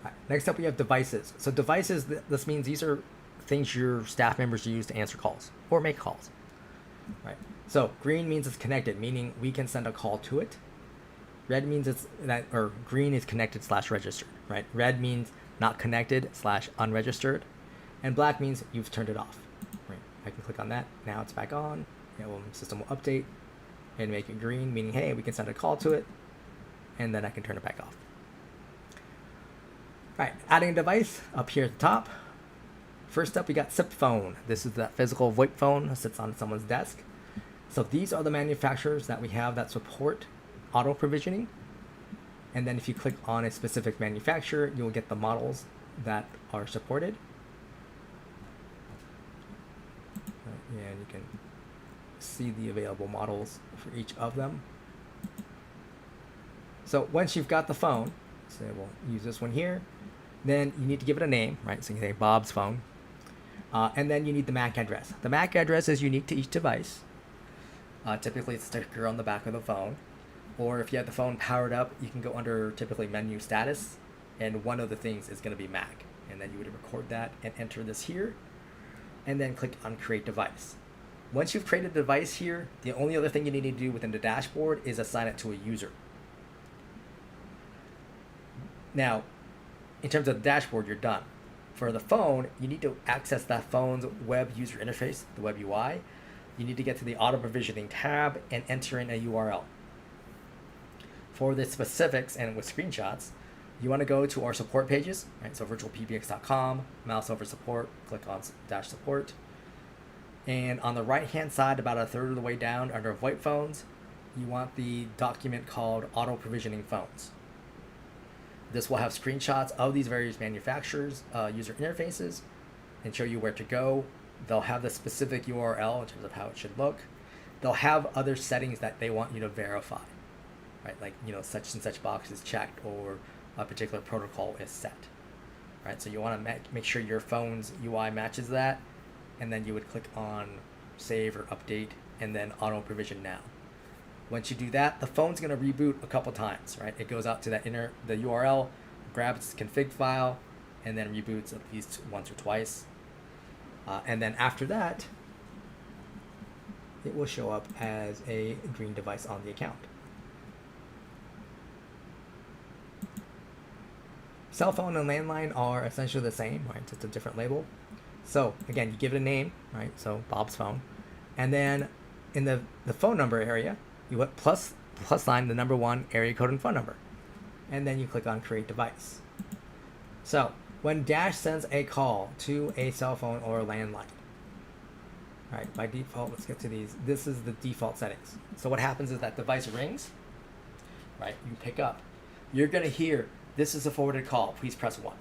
Right, next up we have devices. So devices, this means these are things your staff members use to answer calls or make calls, right? So green means it's connected, meaning we can send a call to it. Red means it's that, or green is connected / registered, right? Red means not connected / unregistered, and black means you've turned it off, right? I can click on that. Now it's back on. System will update and make it green, meaning, hey, we can send a call to it, and then I can turn it back off. All right, adding a device up here at the top. First up, we got SIP phone. This is that physical VoIP phone that sits on someone's desk. So these are the manufacturers that we have that support auto provisioning. And then if you click on a specific manufacturer, you'll get the models that are supported. And you can see the available models for each of them. So once you've got the phone, so we'll use this one here, then you need to give it a name, right? So you can say Bob's phone. And then you need the MAC address. The MAC address is unique to each device. Typically it's a sticker on the back of the phone. Or if you have the phone powered up, you can go under typically menu status, and one of the things is going to be MAC. And then you would record that and enter this here, and then click on create device. Once you've created a device here, the only other thing you need to do within the dashboard is assign it to a user. Now, in terms of the dashboard, you're done. For the phone, you need to access that phone's web user interface, the web UI. You need to get to the auto provisioning tab and enter in a URL. For the specifics and with screenshots, you want to go to our support pages, right? So virtualpbx.com, mouse over support, click on dash support. And on the right-hand side, about a third of the way down under VoIP phones, you want the document called auto provisioning phones. This will have screenshots of these various manufacturers' user interfaces and show you where to go. They'll have the specific URL in terms of how it should look. They'll have other settings that they want you to verify, right? Like, such and such box is checked or a particular protocol is set, right? So you want to make sure your phone's UI matches that, and then you would click on save or update and then auto provision now. Once you do that, the phone's going to reboot a couple times, right? It goes out to the URL, grabs its config file, and then reboots at least once or twice. And then after that, it will show up as a green device on the account. Cell phone and landline are essentially the same, right? It's a different label. So again, you give it a name, right? So Bob's phone. And then in the phone number area, you put plus sign the number 1 area code and phone number. And then you click on create device. So when Dash sends a call to a cell phone or a landline, right, by default, let's get to these. This is the default settings. So what happens is that device rings, right? You pick up. You're going to hear, this is a forwarded call. Please press 1.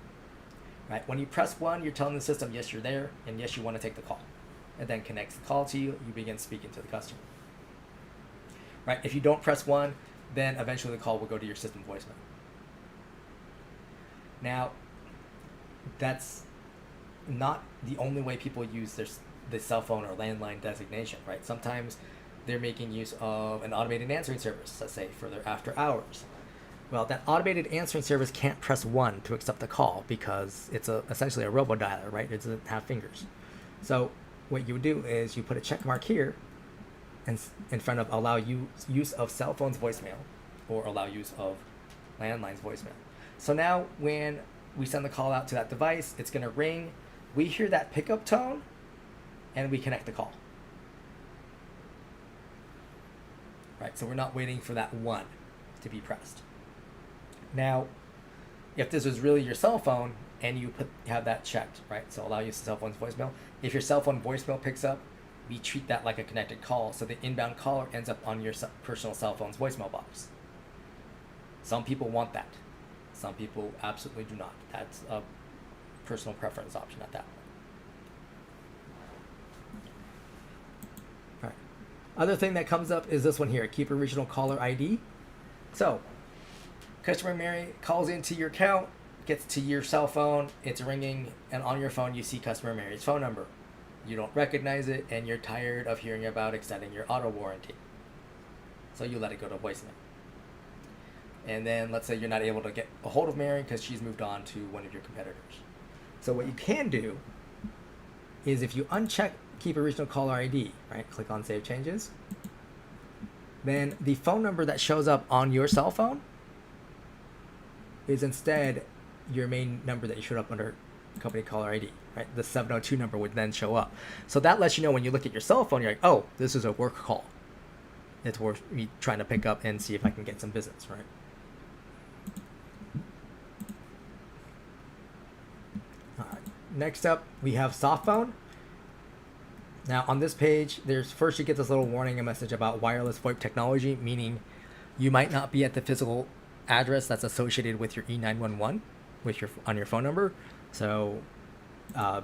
Right? When you press 1, you're telling the system, yes, you're there, and yes, you want to take the call. It then connects the call to you. You begin speaking to the customer. Right? If you don't press 1, then eventually the call will go to your system voicemail. Now, that's not the only way people use the cell phone or landline designation, right? Sometimes they're making use of an automated answering service, let's say for their after hours. Well, that automated answering service can't press 1 to accept the call because it's essentially a robo-dialer, right? It doesn't have fingers. So what you would do is you put a check mark here and in front of allow use of cell phone's voicemail or allow use of landline's voicemail. So now when we send the call out to that device, it's going to ring. We hear that pickup tone and we connect the call. Right? So we're not waiting for that 1 to be pressed. Now, if this was really your cell phone and you have that checked, right? So allow use of cell phone's voicemail. If your cell phone voicemail picks up, we treat that like a connected call. So the inbound caller ends up on your personal cell phone's voicemail box. Some people want that. Some people absolutely do not. That's a personal preference option at that point. All right. Other thing that comes up is this one here, keep original caller ID. So customer Mary calls into your account, gets to your cell phone, it's ringing, and on your phone you see customer Mary's phone number. You don't recognize it, and you're tired of hearing about extending your auto warranty. So you let it go to voicemail. And then let's say you're not able to get a hold of Mary because she's moved on to one of your competitors. So what you can do is if you uncheck keep original caller ID, right, click on save changes, then the phone number that shows up on your cell phone is instead your main number that you showed up under company caller ID, right? The 702 number would then show up. So that lets you know when you look at your cell phone, you're like, oh, this is a work call. It's worth me trying to pick up and see if I can get some business, right? All right. Next up, we have soft phone. Now on this page, first you get this little warning, a message about wireless VoIP technology, meaning you might not be at the physical address that's associated with your E911 on your phone number. So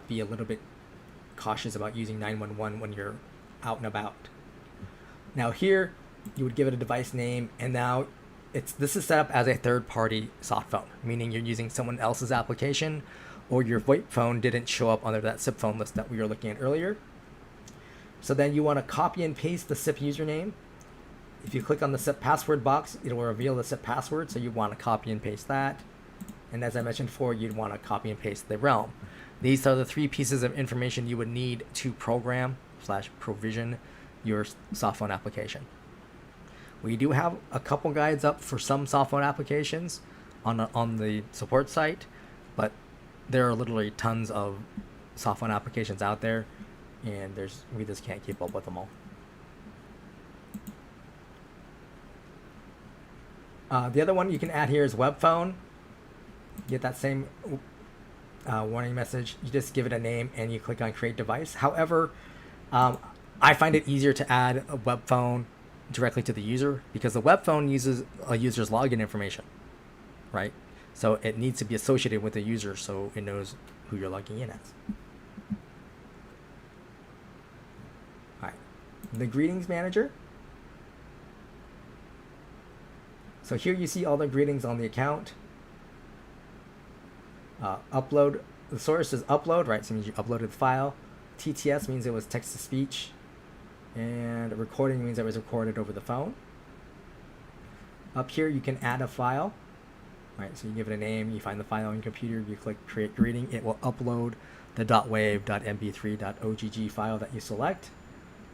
be a little bit cautious about using 911 when you're out and about. Now here, you would give it a device name, and now this is set up as a third-party soft phone, meaning you're using someone else's application or your VoIP phone didn't show up under that SIP phone list that we were looking at earlier. So then you want to copy and paste the SIP username. If you click on the SIP password box, it will reveal the SIP password, so you want to copy and paste that. And as I mentioned before, you'd want to copy and paste the realm. These are the 3 pieces of information you would need to program/provision your soft phone application. We do have a couple guides up for some soft phone applications on the support site, but there are literally tons of software applications out there, and we just can't keep up with them all. The other one you can add here is web phone. Get that same warning message. You just give it a name and you click on create device. However, I find it easier to add a web phone directly to the user, because the web phone uses a user's login information, right? So it needs to be associated with the user so it knows who you're logging in as. All right, the greetings manager. So here you see all the greetings on the account. Upload, the source is upload, right? So it means you uploaded the file. TTS means it was text to speech. And recording means it was recorded over the phone. Up here you can add a file, right? So you give it a name, you find the file on your computer, you click create greeting, it will upload the .wav, .mp3, .ogg file that you select.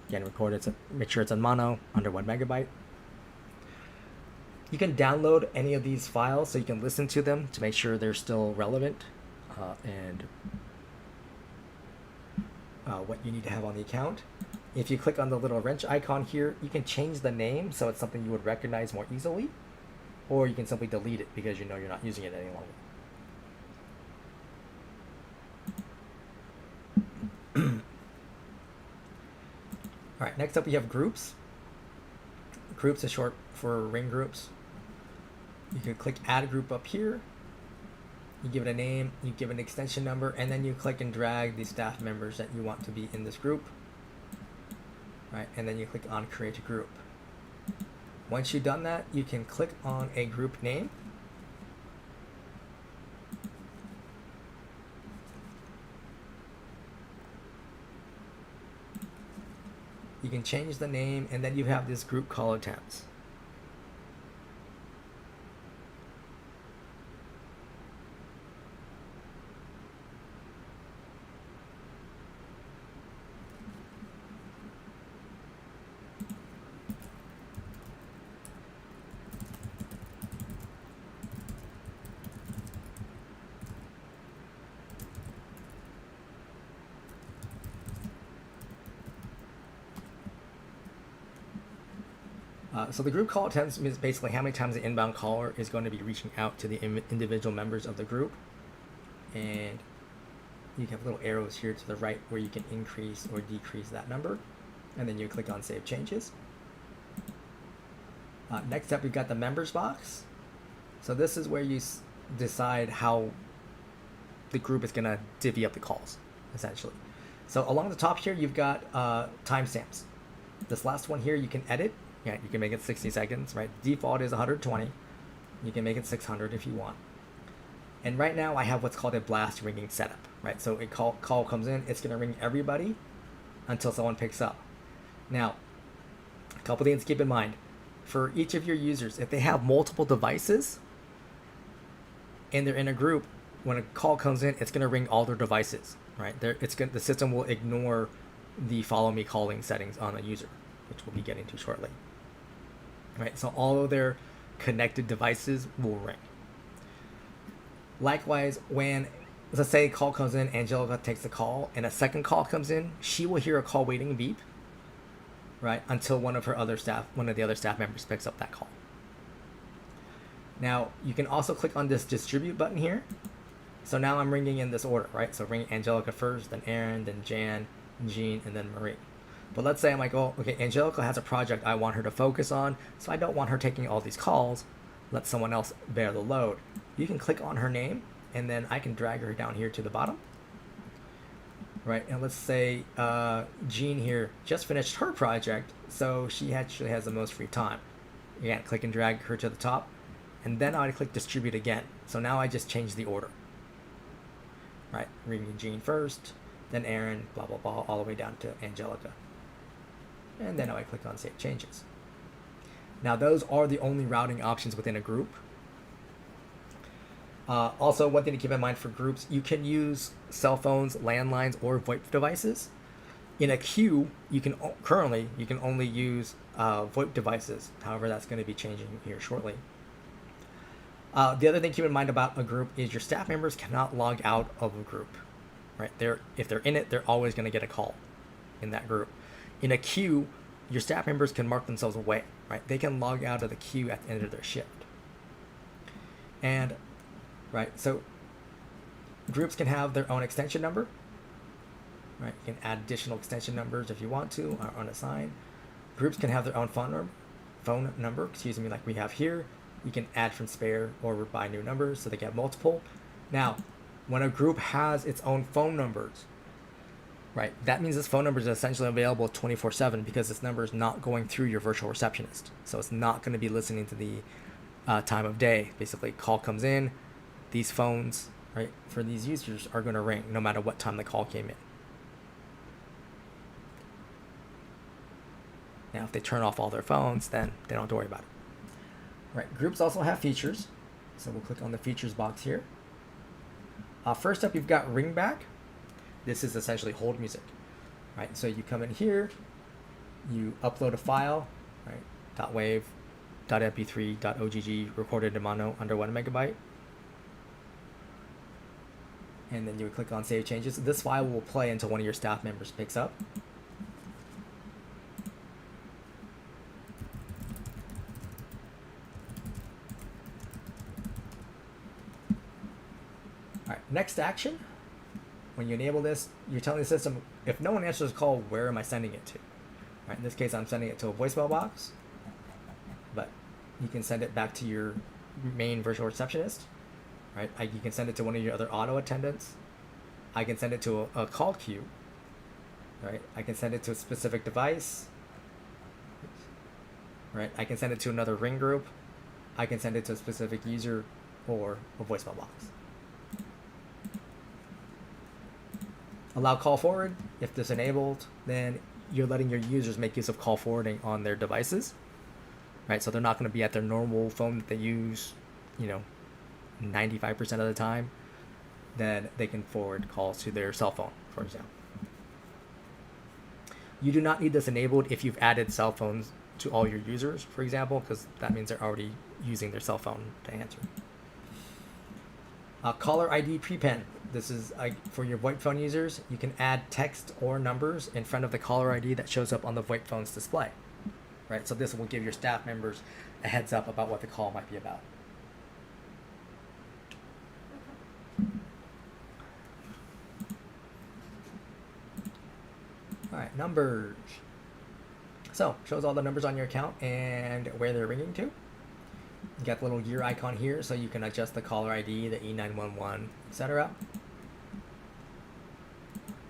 Again, record it, make sure it's in mono, under 1 megabyte. You can download any of these files so you can listen to them to make sure they're still relevant and what you need to have on the account. If you click on the little wrench icon here, you can change the name so it's something you would recognize more easily, or you can simply delete it because you know you're not using it any longer. All right, next up we have groups. Groups is short for ring groups. You can click add a group up here. You give it a name, you give an extension number, and then you click and drag the staff members that you want to be in this group. Right, and then you click on create a group. Once you've done that, you can click on a group name. You can change the name, and then you have this group call attempts. So the group call attempts is basically how many times the inbound caller is going to be reaching out to the individual members of the group. And you have little arrows here to the right where you can increase or decrease that number. And then you click on Save Changes. Next up, we've got the members box. So this is where you decide how the group is going to divvy up the calls, essentially. So along the top here, you've got timestamps. This last one here, you can edit. Yeah, you can make it 60 seconds, right? Default is 120. You can make it 600 if you want. And right now I have what's called a blast ringing setup, right? So a call comes in, it's gonna ring everybody until someone picks up. Now, a couple things to keep in mind. For each of your users, if they have multiple devices and they're in a group, when a call comes in, it's gonna ring all their devices, right? The system will ignore the follow me calling settings on a user, which we'll be getting to shortly. Right, so all of their connected devices will ring. Likewise, when, let's say a call comes in, Angelica takes the call, and a second call comes in, she will hear a call waiting beep, right, until one of the other staff members picks up that call. Now, you can also click on this distribute button here. So now I'm ringing in this order, right? So ring Angelica first, then Aaron, then Jan, Jean, and then Marie. But let's say I'm like, oh, okay, Angelica has a project I want her to focus on, so I don't want her taking all these calls. Let someone else bear the load. You can click on her name, and then I can drag her down here to the bottom. Right, and let's say Jean here just finished her project, so she actually has the most free time. Again, click and drag her to the top, and then I click distribute again. So now I just change the order. Right, ringing Jean first, then Aaron, blah, blah, blah, all the way down to Angelica. And then I click on Save Changes. Now those are the only routing options within a group. Also, one thing to keep in mind for groups, you can use cell phones, landlines, or VoIP devices. In a queue, you can only use VoIP devices. However, that's going to be changing here shortly. The other thing to keep in mind about a group is your staff members cannot log out of a group, right? If they're in it, they're always going to get a call in that group. In a queue, your staff members can mark themselves away, right? They can log out of the queue at the end of their shift. And, right, so groups can have their own extension number, right? You can add additional extension numbers if you want to, or unassign. Groups can have their own phone number, like we have here. You can add from spare or by new numbers, so they get multiple. Now, when a group has its own phone numbers, right, that means this phone number is essentially available 24/7 because this number is not going through your virtual receptionist. So it's not going to be listening to the time of day. Basically, call comes in, these phones, right, for these users are going to ring no matter what time the call came in. Now, if they turn off all their phones, then they don't have to worry about it. Right, groups also have features. So we'll click on the features box here. First up, you've got ringback. This is essentially hold music, right? So you come in here, you upload a file, right? .wav, .mp3, .ogg, recorded in mono under 1 megabyte. And then you would click on save changes. This file will play until one of your staff members picks up. All right, next action. When you enable this, you're telling the system, if no one answers the call, where am I sending it to? Right, in this case, I'm sending it to a voicemail box, but you can send it back to your main virtual receptionist, right? You can send it to one of your other auto attendants. I can send it to a call queue, right? I can send it to a specific device, right? I can send it to another ring group. I can send it to a specific user or a voicemail box. Allow call forward. If this enabled, then you're letting your users make use of call forwarding on their devices, right? So they're not going to be at their normal phone that they use, 95% of the time. Then they can forward calls to their cell phone, for example. You do not need this enabled if you've added cell phones to all your users, for example, because that means they're already using their cell phone to answer. Caller ID prepend. This is for your VoIP phone users. You can add text or numbers in front of the caller ID that shows up on the VoIP phone's display, right? So this will give your staff members a heads up about what the call might be about. All right, numbers. So shows all the numbers on your account and where they're ringing to. You got the little gear icon here, so you can adjust the caller ID, the E911, etc.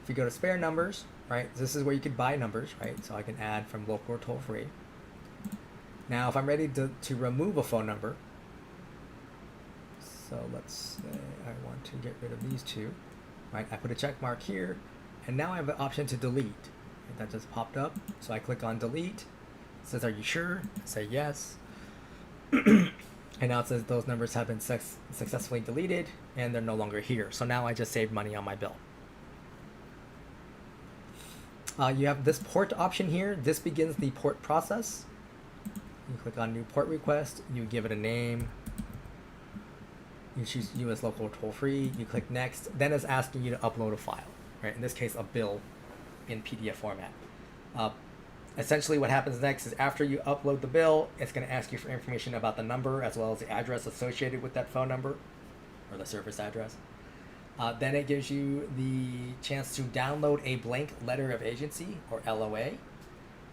If you go to spare numbers, right, this is where you could buy numbers, right? So I can add from local or toll free. Now, if I'm ready to remove a phone number, so let's say I want to get rid of these two, right? I put a check mark here, and now I have an option to delete. That just popped up, so I click on delete. It says, are you sure? I say yes. And now it says those numbers have been successfully deleted and they're no longer here. So now I just saved money on my bill. You have this port option here. This begins the port process. You click on new port request. You give it a name. You choose US local or toll free. You click next. Then it's asking you to upload a file, right? In this case, a bill in PDF format. Essentially what happens next is after you upload the bill, it's going to ask you for information about the number as well as the address associated with that phone number or the service address. Then it gives you the chance to download a blank letter of agency or LOA,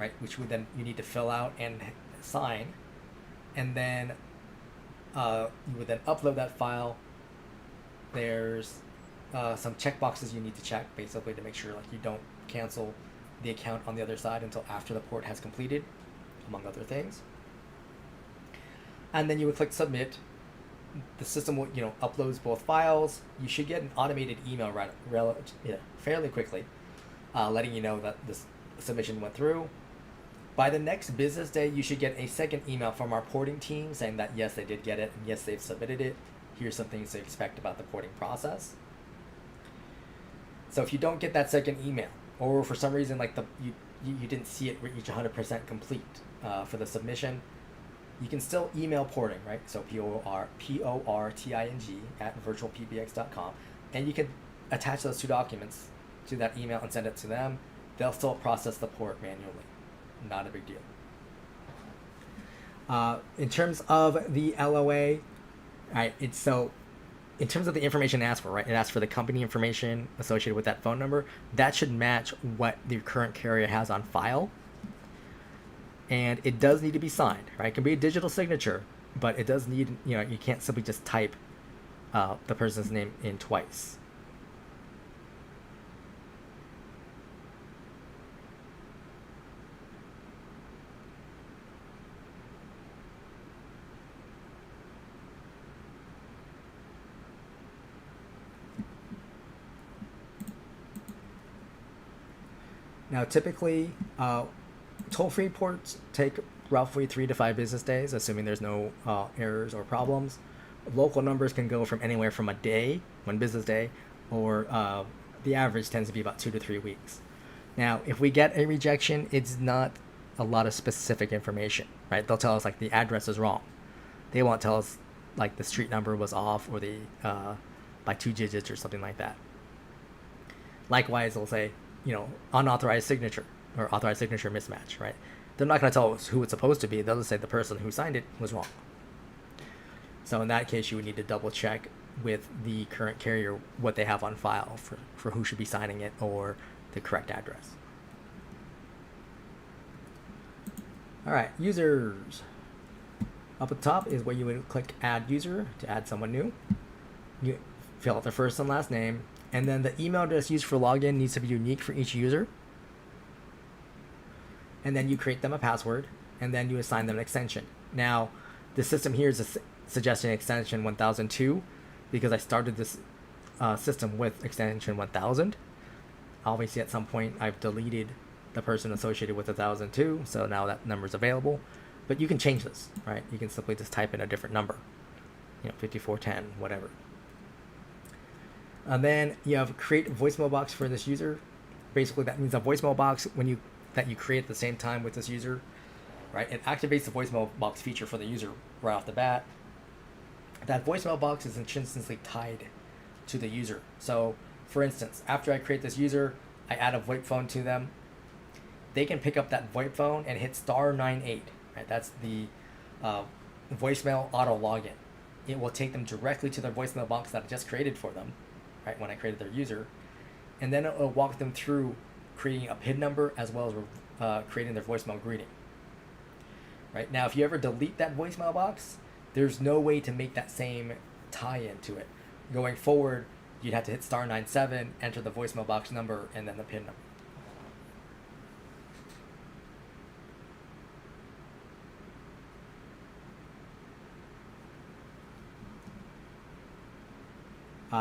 right, which would then you need to fill out and sign. And then you would then upload that file. There's some checkboxes you need to check basically to make sure like you don't cancel the account on the other side until after the port has completed, among other things. And then you would click submit. The system will, uploads both files. You should get an automated email fairly quickly, letting you know that this submission went through. By the next business day, you should get a second email from our porting team saying that yes, they did get it, and yes, they've submitted it. Here's some things to expect about the porting process. So if you don't get that second email, or for some reason like you didn't see it reach 100% complete for the submission, You can still email porting, right? So porting at virtualpbx.com, and you can attach those two documents to that email and send it to them. They'll still process the port manually. Not a big deal. In terms of the LOA, right? It's so. In terms of the information it asks for, right? It asks for the company information associated with that phone number. That should match what the current carrier has on file. And it does need to be signed, right? It can be a digital signature, but it does need, you can't simply just type the person's name in twice. Now, typically, toll-free ports take roughly 3 to 5 business days, assuming there's no errors or problems. Local numbers can go from anywhere from a day, 1 business day, or the average tends to be about 2 to 3 weeks. Now, if we get a rejection, it's not a lot of specific information, right? They'll tell us like the address is wrong. They won't tell us like the street number was off or the by 2 digits or something like that. Likewise, they'll say, unauthorized signature or authorized signature mismatch, right? They're not going to tell us who it's supposed to be. They'll just say the person who signed it was wrong. So in that case, you would need to double check with the current carrier what they have on file for who should be signing it or the correct address. All right, users. Up at the top is where you would click add user to add someone new. You fill out their first and last name, and then the email address used for login needs to be unique for each user. And then you create them a password, and then you assign them an extension. Now, the system here is suggesting extension 1002 because I started this system with extension 1000. Obviously, at some point, I've deleted the person associated with 1002, so now that number is available. But you can change this, right? You can simply just type in a different number, 5410, whatever. And then you have create voicemail box for this user. Basically, that means a voicemail box that you create at the same time with this user, right? It activates the voicemail box feature for the user right off the bat. That voicemail box is intrinsically tied to the user. So, for instance, after I create this user, I add a VoIP phone to them. They can pick up that VoIP phone and hit *98. Right? That's the voicemail auto login. It will take them directly to their voicemail box that I just created for them, right? When I created their user, and then it will walk them through creating a PIN number as well as creating their voicemail greeting. Right now, if you ever delete that voicemail box, there's no way to make that same tie-in to it. Going forward, you'd have to hit *97, enter the voicemail box number, and then the PIN number.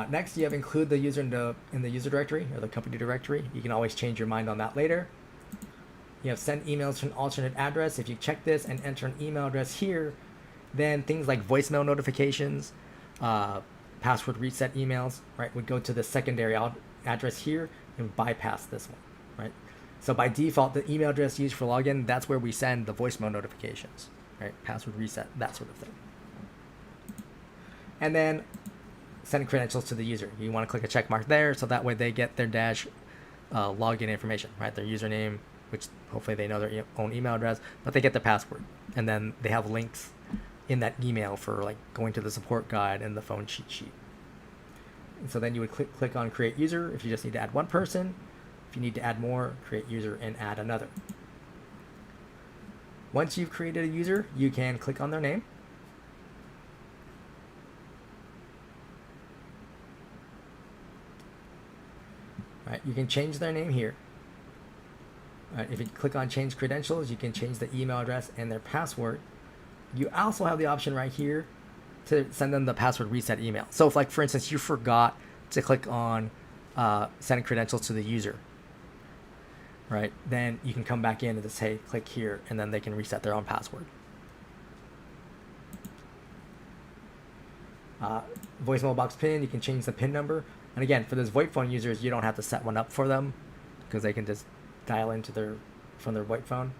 Next, you have include the user in the user directory or the company directory. You can always change your mind on that later. You have send emails to an alternate address. If you check this and enter an email address here, then things like voicemail notifications, password reset emails, right, would go to the secondary address here and bypass this one, right? So by default, the email address used for login, that's where we send the voicemail notifications, right? Password reset, that sort of thing. And then send credentials to the user. You want to click a check mark there, so that way they get their dash login information, right? Their username, which hopefully they know their own email address, but they get the password. And then they have links in that email for like going to the support guide and the phone cheat sheet. And so then you would click on create user if you just need to add one person. If you need to add more, create user and add another. Once you've created a user, you can click on their name. Right, you can change their name here. Right, if you click on change credentials, you can change the email address and their password. You also have the option right here to send them the password reset email. So if, like, for instance, you forgot to click on send credentials to the user, right, then you can come back in and just say click here, and then they can reset their own password. Voicemail box PIN, you can change the PIN number. And again, for those VoIP phone users, you don't have to set one up for them because they can just dial into from their VoIP phone.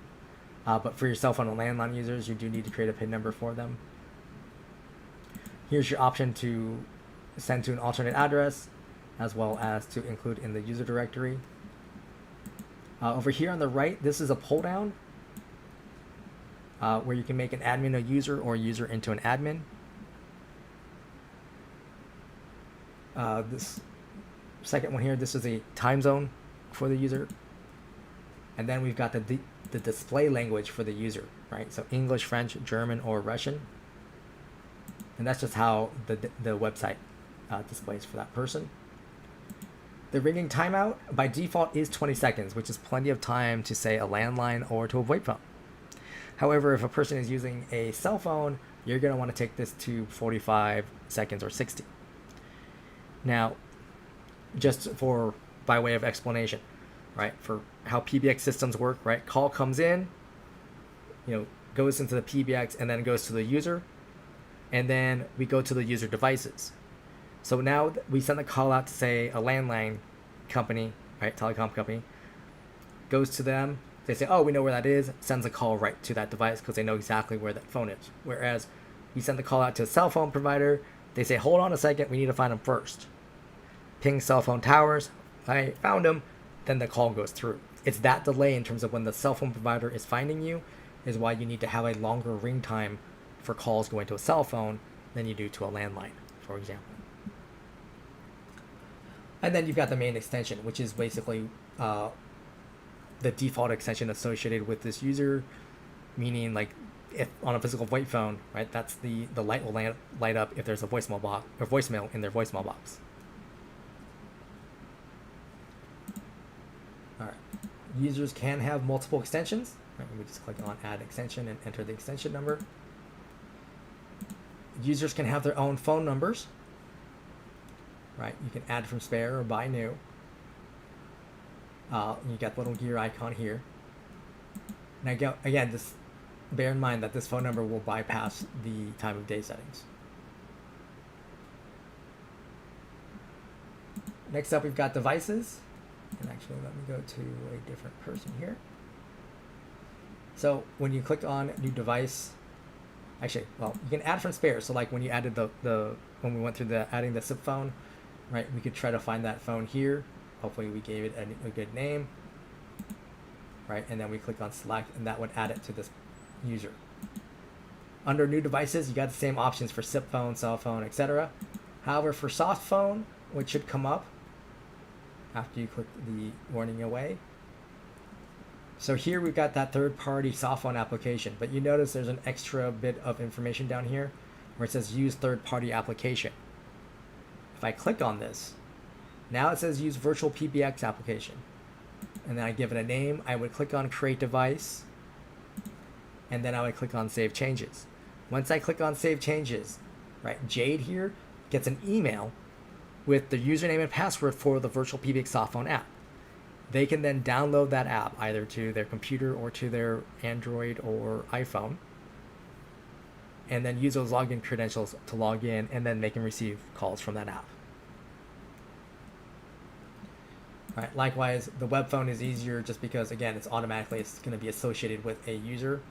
But for your cell phone and landline users, you do need to create a PIN number for them. Here's your option to send to an alternate address, as well as to include in the user directory. Over here on the right, this is a pull down where you can make an admin a user or a user into an admin. This second one here, this is a time zone for the user. And then we've got the display language for the user, right? So English, French, German, or Russian. And that's just how the website displays for that person. The ringing timeout by default is 20 seconds, which is plenty of time to say a landline or to a VoIP phone. However, if a person is using a cell phone, you're going to want to take this to 45 seconds or 60. Now, just by way of explanation, right, for how PBX systems work, right, call comes in, goes into the PBX and then goes to the user, and then we go to the user devices. So now we send the call out to, say, a landline company, right, telecom company, goes to them. They say, oh, we know where that is, sends a call right to that device because they know exactly where that phone is. Whereas we send the call out to a cell phone provider, they say, hold on a second, we need to find them first. Ping cell phone towers, I found them, then the call goes through. It's that delay in terms of when the cell phone provider is finding you is why you need to have a longer ring time for calls going to a cell phone than you do to a landline, for example. And then you've got the main extension, which is basically the default extension associated with this user, meaning like if on a physical VoIP phone, right, that's the light will light up if there's a voicemail box or voicemail in their voicemail box. All right, users can have multiple extensions. Right, we just click on add extension and enter the extension number. Users can have their own phone numbers. Right, you can add from spare or buy new. You got the little gear icon here. Now again, just bear in mind that this phone number will bypass the time of day settings. Next up, we've got devices. And actually, let me go to a different person here. So when you click on new device, actually, well, you can add from spare. So like when you added when we went through adding the SIP phone, right, we could try to find that phone here. Hopefully we gave it a good name, right? And then we click on select, and that would add it to this user. Under new devices, you got the same options for SIP phone, cell phone, etc. However, for soft phone, which should come up after you click the warning away. So here we've got that third-party soft phone application, but you notice there's an extra bit of information down here where it says use third-party application. If I click on this, now it says use VirtualPBX application. And then I give it a name. I would click on create device. And then I would click on save changes. Once I click on save changes, right, Jade here gets an email with the username and password for the VirtualPBX soft phone app. They can then download that app either to their computer or to their Android or iPhone, and then use those login credentials to log in, and then they can receive calls from that app. All right, likewise, the web phone is easier just because, again, it's going to be associated with a user.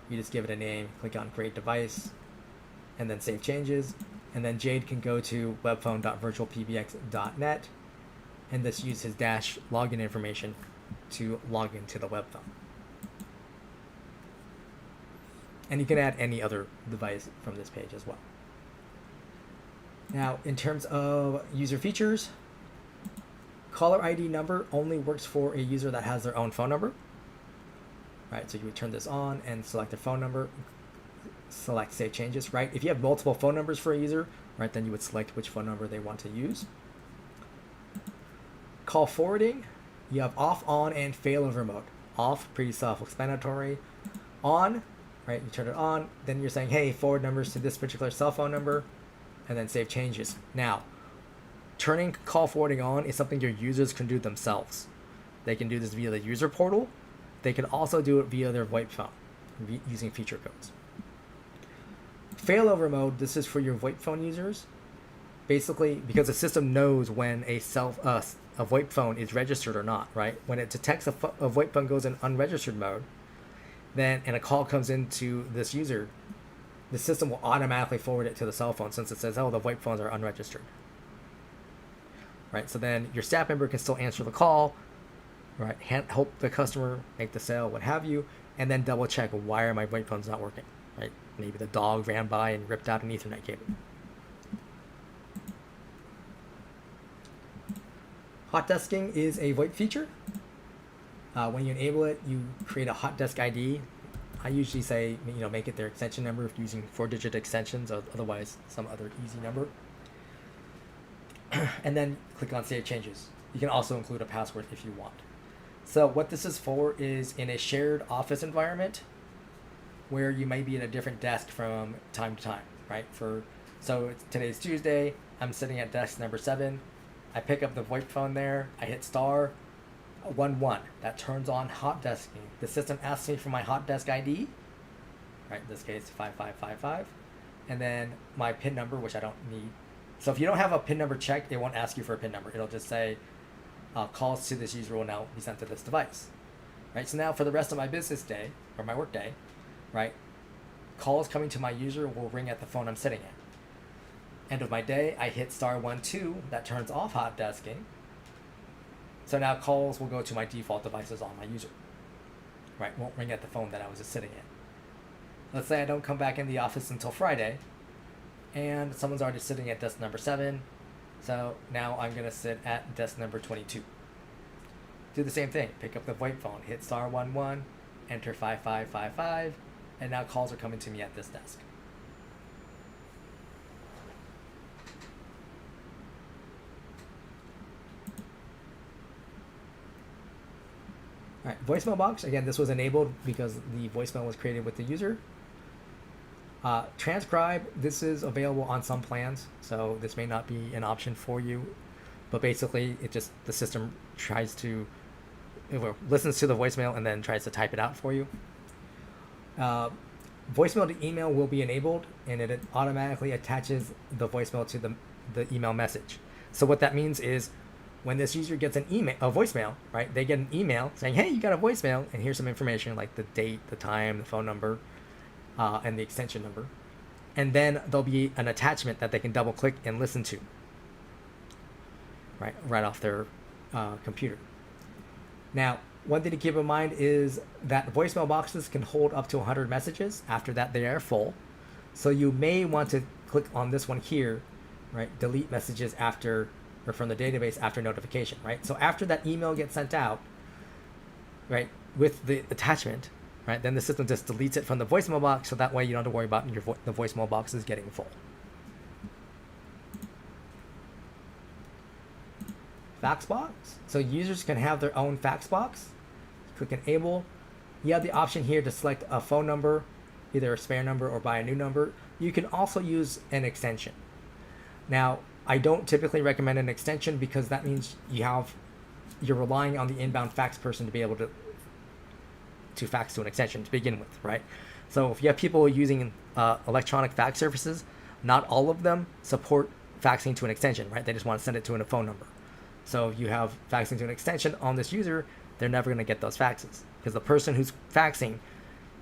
You just give it a name, click on create device, and then save changes. And then Jade can go to webphone.virtualpbx.net and just use his dash login information to log into the web phone. And you can add any other device from this page as well. Now, in terms of user features, caller ID number only works for a user that has their own phone number. Right, so you would turn this on and select the phone number, select save changes, right? If you have multiple phone numbers for a user, right, then you would select which phone number they want to use. Call forwarding, you have off, on, and failover mode. Off, pretty self-explanatory. On, right, you turn it on, then you're saying, hey, forward numbers to this particular cell phone number, and then save changes. Now, turning call forwarding on is something your users can do themselves. They can do this via the user portal. They can also do it via their VoIP phone using feature codes. Failover mode, this is for your VoIP phone users. Basically, because the system knows when a VoIP phone is registered or not, right? When it detects a VoIP phone goes in unregistered mode, then and a call comes into this user, the system will automatically forward it to the cell phone since it says, oh, the VoIP phones are unregistered. Right, so then your staff member can still answer the call, right? Help the customer make the sale, what have you, and then double check, why are my VoIP phones not working, right? Maybe the dog ran by and ripped out an Ethernet cable. Hot desking is a VoIP feature. When you enable it, you create a hot desk ID. I usually say, make it their extension number if using 4-digit extensions, or otherwise some other easy number. And then click on Save Changes. You can also include a password if you want. So what this is for is in a shared office environment where you may be at a different desk from time to time, right? So today's Tuesday, I'm sitting at desk number 7. I pick up the VoIP phone there, I hit *11. That turns on hot desking. The system asks me for my hot desk ID, right? In this case, 5555, and then my PIN number, which I don't need. So if you don't have a PIN number checked, it won't ask you for a PIN number. It'll just say, calls to this user will now be sent to this device, right? So now for the rest of my business day, or my work day, right, calls coming to my user will ring at the phone I'm sitting at. End of my day, I hit *12. That turns off hot desking. So now calls will go to my default devices on my user, right? Won't ring at the phone that I was just sitting in. Let's say I don't come back in the office until Friday, and someone's already sitting at desk number 7. So now I'm going to sit at desk number 22. Do the same thing. Pick up the VoIP phone, hit *11, enter 5555, and now calls are coming to me at this desk. All right, voicemail box. Again, this was enabled because the voicemail was created with the user. Transcribe, this is available on some plans, so this may not be an option for you, but basically the system listens to the voicemail and then tries to type it out for you. Voicemail to email will be enabled, and it automatically attaches the voicemail to the email message. So what that means is when this user gets a voicemail, right, they get an email saying, hey, you got a voicemail, and here's some information like the date, the time, the phone number, and the extension number. And then there'll be an attachment that they can double click and listen to, right off their computer. Now, one thing to keep in mind is that voicemail boxes can hold up to 100 messages. After that, they are full. So you may want to click on this one here, right, delete messages after or from the database after notification, right? So after that email gets sent out, right, with the attachment, right, then the system just deletes it from the voicemail box, so that way you don't have to worry about the voicemail boxes getting full. Fax box. So users can have their own fax box. Click Enable. You have the option here to select a phone number, either a spare number or buy a new number. You can also use an extension. Now, I don't typically recommend an extension because that means you're relying on the inbound fax person to be able to fax to an extension to begin with, right? So if you have people using electronic fax services, not all of them support faxing to an extension, right? They just want to send it to a phone number. So if you have faxing to an extension on this user, they're never going to get those faxes because the person who's faxing,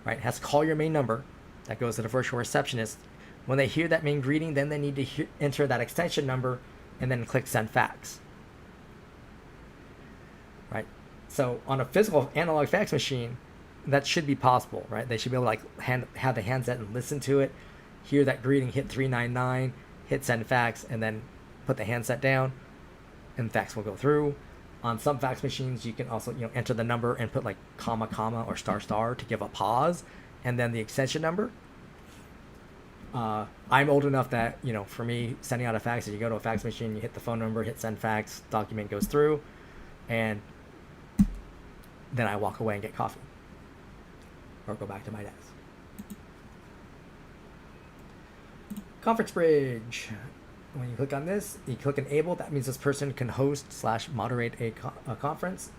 right, has to call your main number. That goes to the virtual receptionist. When they hear that main greeting, then they need to enter that extension number and then click Send Fax. Right? So on a physical analog fax machine, that should be possible, right? They should be able to have the handset and listen to it, hear that greeting, hit 399, hit Send Fax, and then put the handset down, and fax will go through. On some fax machines, you can also enter the number and put like comma, comma, or star, star to give a pause, and then the extension number. I'm old enough that, for me, sending out a fax, you go to a fax machine, you hit the phone number, hit Send Fax, document goes through, and then I walk away and get coffee or go back to my desk. Conference Bridge. When you click on this, you click Enable. That means this person can host/moderate a conference.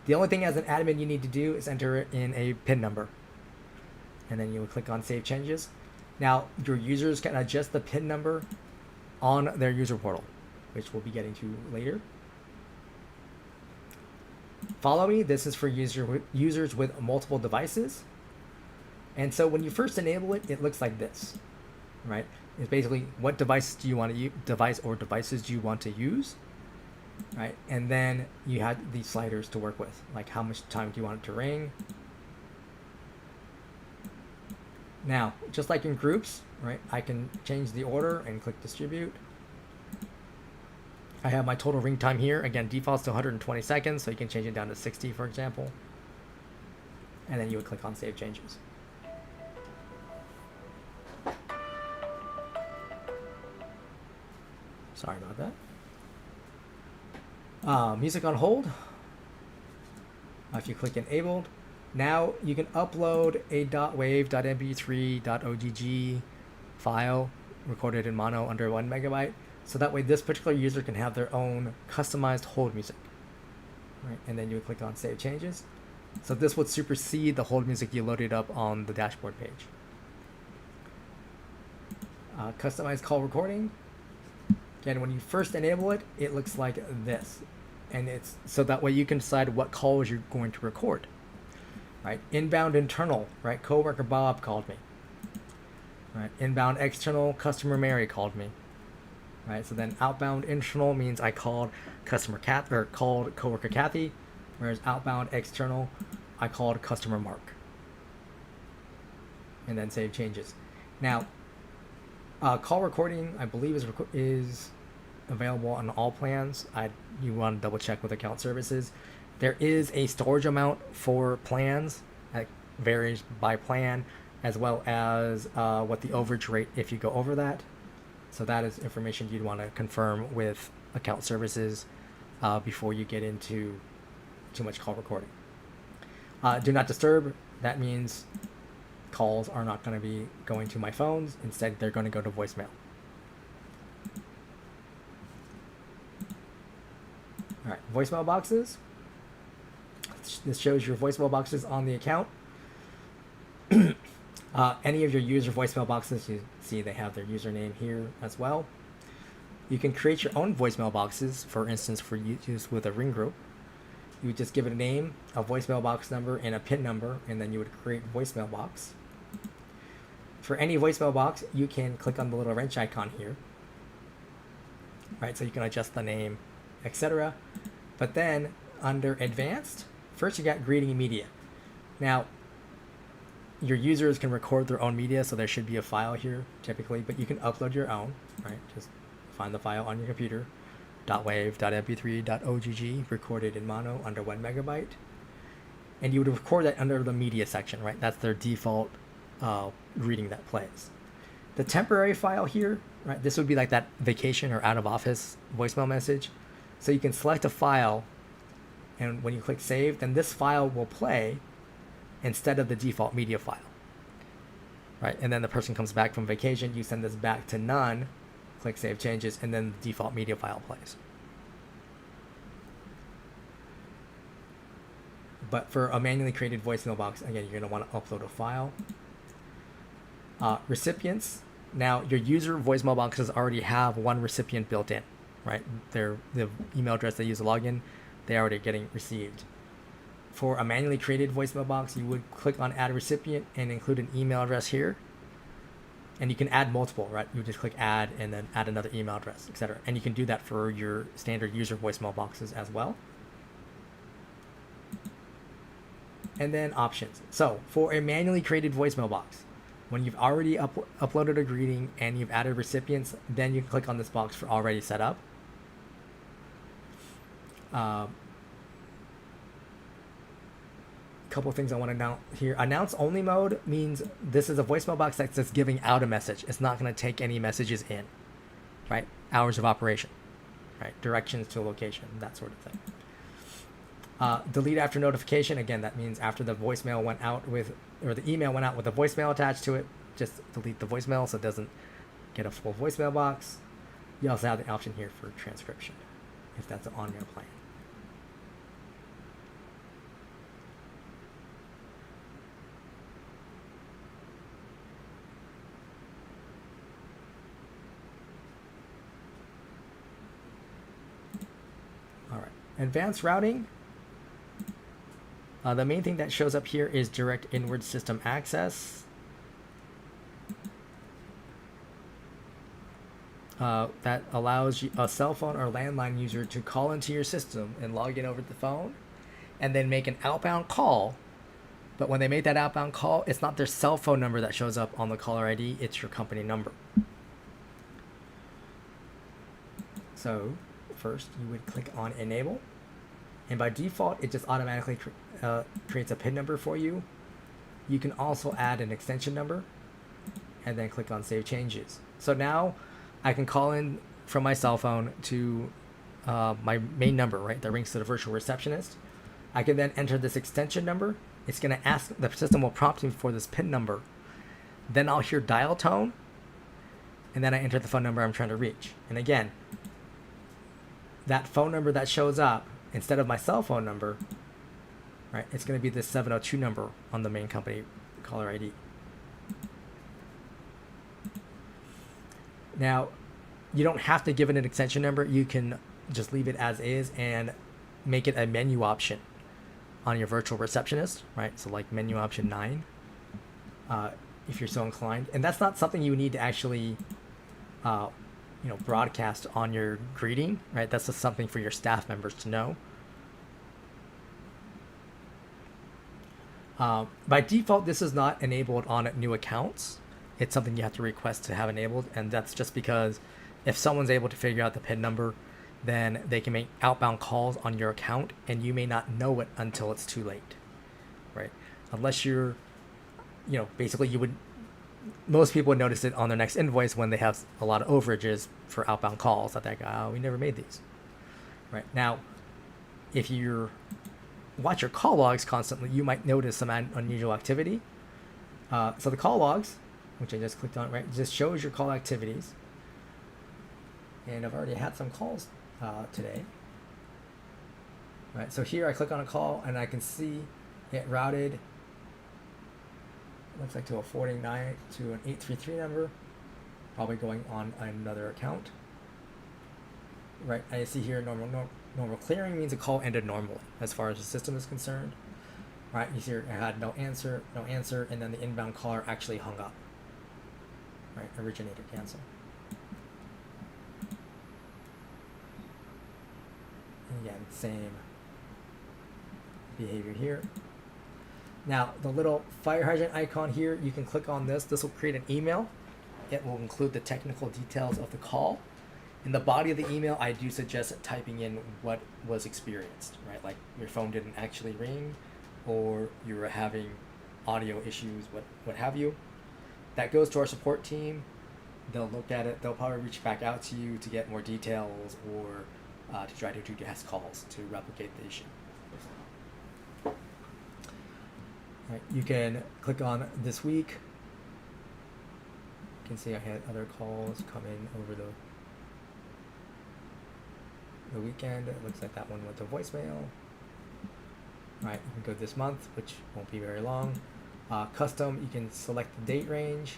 The only thing as an admin you need to do is enter in a PIN number. And then you will click on Save Changes. Now, your users can adjust the PIN number on their user portal, which we'll be getting to later. Follow Me. This is for users with multiple devices. And so when you first enable it, it looks like this, right? It's basically what device do you want to use, device or devices do you want to use, right? And then you had these sliders to work with, like how much time do you want it to ring. Now, just like in groups, right, I can change the order and click distribute. I have my total ring time here. Again, default's to 120 seconds, so you can change it down to 60, for example. And then you would click on Save Changes. Sorry about that. Music on hold. If you click Enabled, now you can upload a .wave.mp3.ogg file recorded in mono under 1 megabyte. So that way this particular user can have their own customized hold music. Right? And then you would click on Save Changes. So this would supersede the hold music you loaded up on the dashboard page. Customized call recording. Again, when you first enable it, it looks like this. And it's so that way you can decide what calls you're going to record. Right? Inbound internal, right? Coworker Bob called me. Right? Inbound external, customer Mary called me. Right? So then outbound internal means I called customer Kath or called coworker Kathy, whereas outbound external, I called customer Mark. And then Save Changes. Now, call recording, I believe, is available on all plans. You want to double check with account services. There is a storage amount for plans that varies by plan, as well as what the overage rate if you go over that. So that is information you'd want to confirm with account services before you get into too much call recording. Do not disturb. That means calls are not going to be going to my phones. Instead, they're going to go to voicemail. All right, voicemail boxes. This shows your voicemail boxes on the account. Any of your user voicemail boxes, you see they have their username here as well. You can create your own voicemail boxes, for instance, for use with a ring group. You would just give it a name, a voicemail box number, and a PIN number, and then you would create a voicemail box. For any voicemail box, you can click on the little wrench icon here. Right, so you can adjust the name, etc. But then under Advanced, first you got greeting media. Now, your users can record their own media, so there should be a file here typically, but you can upload your own, right? Just find the file on your computer, .wave.mp3.ogg, recorded in mono under 1 megabyte. And you would record that under the media section, right? That's their default greeting that plays. The temporary file here, right? This would be like that vacation or out of office voicemail message. So you can select a file, and when you click save, then this file will play instead of the default media file, right? And then the person comes back from vacation, you send this back to none, click Save Changes, and then the default media file plays. But for a manually created voicemail box, again, you're going to want to upload a file. Recipients. Now, your user voicemail boxes already have one recipient built in, right? The email address they use to log in, they're already getting received. For a manually created voicemail box, you would click on Add Recipient and include an email address here. And you can add multiple, right? You would just click Add and then add another email address, etc. And you can do that for your standard user voicemail boxes as well. And then options. So for a manually created voicemail box, when you've already uploaded a greeting and you've added recipients, then you can click on this box for already set up. Couple of things I want to announce here. Announce only mode means this is a voicemail box that's just giving out a message. It's not going to take any messages in, right? Hours of operation, right? Directions to a location, that sort of thing. Delete after notification. Again, that means after the voicemail went out with, or the email went out with a voicemail attached to it, just delete the voicemail so it doesn't get a full voicemail box. You also have the option here for transcription, if that's on your plan. All right, advanced routing. The main thing that shows up here is direct inward system access. That allows a cell phone or landline user to call into your system and log in over the phone and then make an outbound call. But when they make that outbound call, it's not their cell phone number that shows up on the caller ID, it's your company number. So first you would click on enable, and by default it just automatically creates a PIN number for you. You can also add an extension number and then click on save changes. So now I can call in from my cell phone to my main number, right, that rings to the virtual receptionist. I can then enter this extension number. It's going to ask, the system will prompt me for this PIN number. Then I'll hear dial tone, and then I enter the phone number I'm trying to reach. And again, that phone number that shows up, instead of my cell phone number, right, it's going to be this 702 number on the main company caller ID. Now, you don't have to give it an extension number. You can just leave it as is and make it a menu option on your virtual receptionist, right? So like menu option 9, if you're so inclined. And that's not something you need to actually, broadcast on your greeting, right? That's just something for your staff members to know. By default, this is not enabled on new accounts. It's something you have to request to have enabled, and that's just because if someone's able to figure out the PIN number, then they can make outbound calls on your account, and you may not know it until it's too late, right? Unless you're, basically most people would notice it on their next invoice when they have a lot of overages for outbound calls that they go, oh, we never made these, right? Now, if you watch your call logs constantly, you might notice some unusual activity. So the call logs, which I just clicked on, right, just shows your call activities. And I've already had some calls today. Right, so here I click on a call and I can see it routed, it looks like to a 489 to an 833 number, probably going on another account. Right, I see here normal clearing means a call ended normally as far as the system is concerned. Right, you see here I had no answer, and then the inbound caller actually hung up. Right, originator cancel. And again, same behavior here. Now, the little fire hydrant icon here, you can click on this. This will create an email. It will include the technical details of the call. In the body of the email, I do suggest typing in what was experienced, right? Like your phone didn't actually ring, or you were having audio issues, what have you. That goes to our support team. They'll look at it. They'll probably reach back out to you to get more details, or to try to do desk calls to replicate the issue. Right, you can click on this week. You can see I had other calls come in over the weekend. It looks like that one went to voicemail. Right, you can go this month, which won't be very long. Custom, you can select the date range.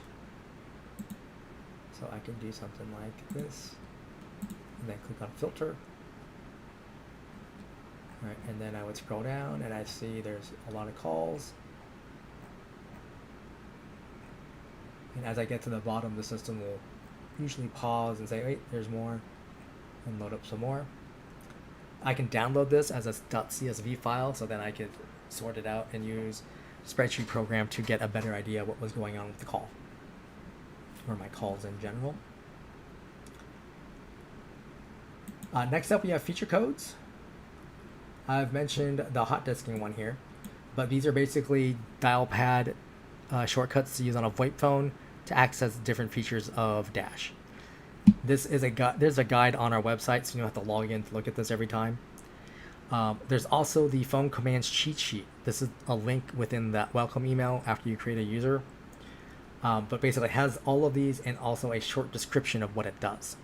So I can do something like this, and then click on filter. All right, and then I would scroll down and I see there's a lot of calls. And as I get to the bottom, the system will usually pause and say, wait, there's more, and load up some more. I can download this as a .csv file, so then I could sort it out and use a spreadsheet program to get a better idea of what was going on with the call, or my calls in general. Next up, we have feature codes. I've mentioned the hot desking one here, but these are basically dial pad shortcuts to use on a VoIP phone to access different features of Dash. This is there's a guide on our website, so you don't have to log in to look at this every time. There's also the phone commands cheat sheet. This is a link within that welcome email after you create a user. But basically it has all of these and also a short description of what it does.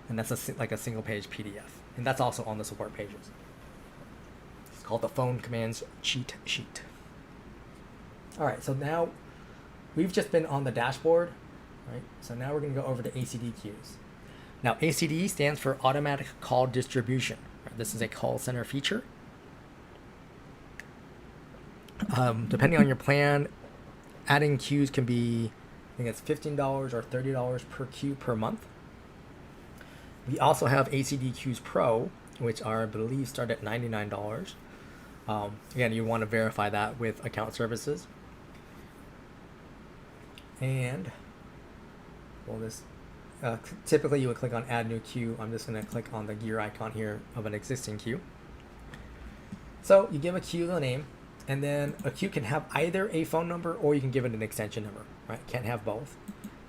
And that's like a single page PDF. And that's also on the support pages. It's called the phone commands cheat sheet. All right, so now we've just been on the dashboard, right? So now we're going to go over to ACD queues. Now ACD stands for automatic call distribution. Right? This is a call center feature. Depending on your plan, adding queues can be, I think it's $15 or $30 per queue per month. We also have ACD Queues Pro, which are, I believe, start at $99. Again, you want to verify that with account services. And well, this typically you would click on Add New Queue. I'm just going to click on the gear icon here of an existing queue. So you give a queue the name, and then a queue can have either a phone number or you can give it an extension number, right? Can't have both.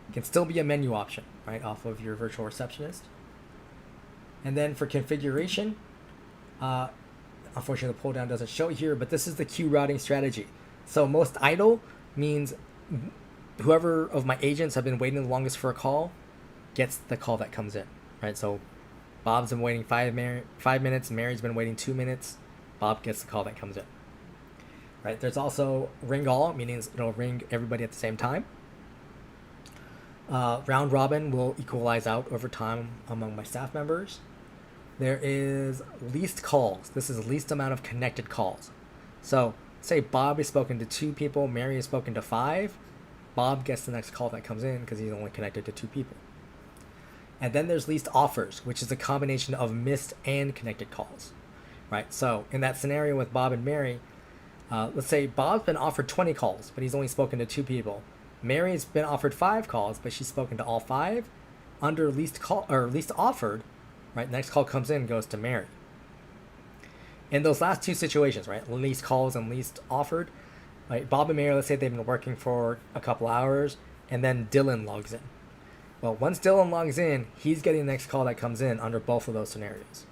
It can still be a menu option, right, off of your virtual receptionist. And then for configuration, unfortunately the pull down doesn't show here, but this is the queue routing strategy. So most idle means whoever of my agents have been waiting the longest for a call gets the call that comes in, right? So Bob's been waiting 5 minutes, Mary's been waiting 2 minutes, Bob gets the call that comes in, right? There's also ring all, meaning it'll ring everybody at the same time. Round robin will equalize out over time among my staff members. There is least calls. This is the least amount of connected calls. So say Bob has spoken to 2 people, Mary has spoken to 5. Bob gets the next call that comes in because he's only connected to 2 people. And then there's least offers, which is a combination of missed and connected calls, right? So in that scenario with Bob and Mary, let's say Bob's been offered 20 calls, but he's only spoken to 2 people. Mary's been offered 5 calls, but she's spoken to all 5. Under least call or least offered, right? Next call comes in, goes to Mary. In those last 2 situations, right? Least calls and least offered, right? Bob and Mary, let's say they've been working for a couple hours, and then Dylan logs in. Well, once Dylan logs in, he's getting the next call that comes in under both of those scenarios.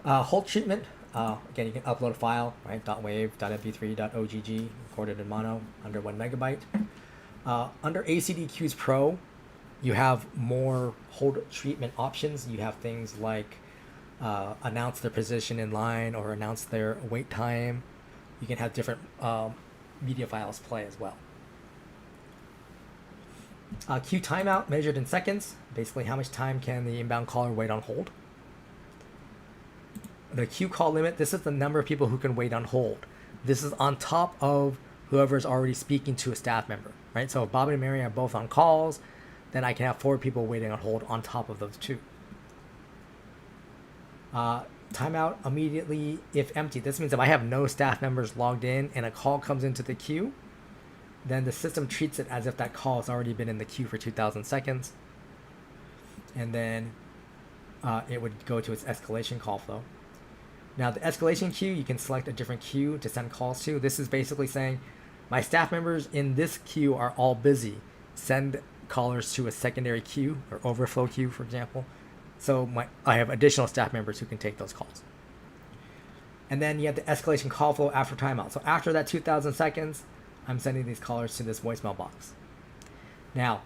Hold treatment. Again, you can upload a file, right? .wav, .mp3, .ogg, recorded in mono, under 1 megabyte. Under ACD Queues Pro, you have more hold treatment options. You have things like announce their position in line or announce their wait time. You can have different media files play as well. Queue timeout measured in seconds. Basically, how much time can the inbound caller wait on hold? The queue call limit, this is the number of people who can wait on hold. This is on top of whoever is already speaking to a staff member, right? So if Bob and Mary are both on calls, then I can have 4 people waiting on hold on top of those 2. Timeout immediately if empty. This means if I have no staff members logged in and a call comes into the queue, then the system treats it as if that call has already been in the queue for 2,000 seconds. And then it would go to its escalation call flow. Now the escalation queue, you can select a different queue to send calls to. This is basically saying my staff members in this queue are all busy. Send callers to a secondary queue or overflow queue, for example. So I have additional staff members who can take those calls. And then you have the escalation call flow after timeout. So after that 2,000 seconds, I'm sending these callers to this voicemail box. Now,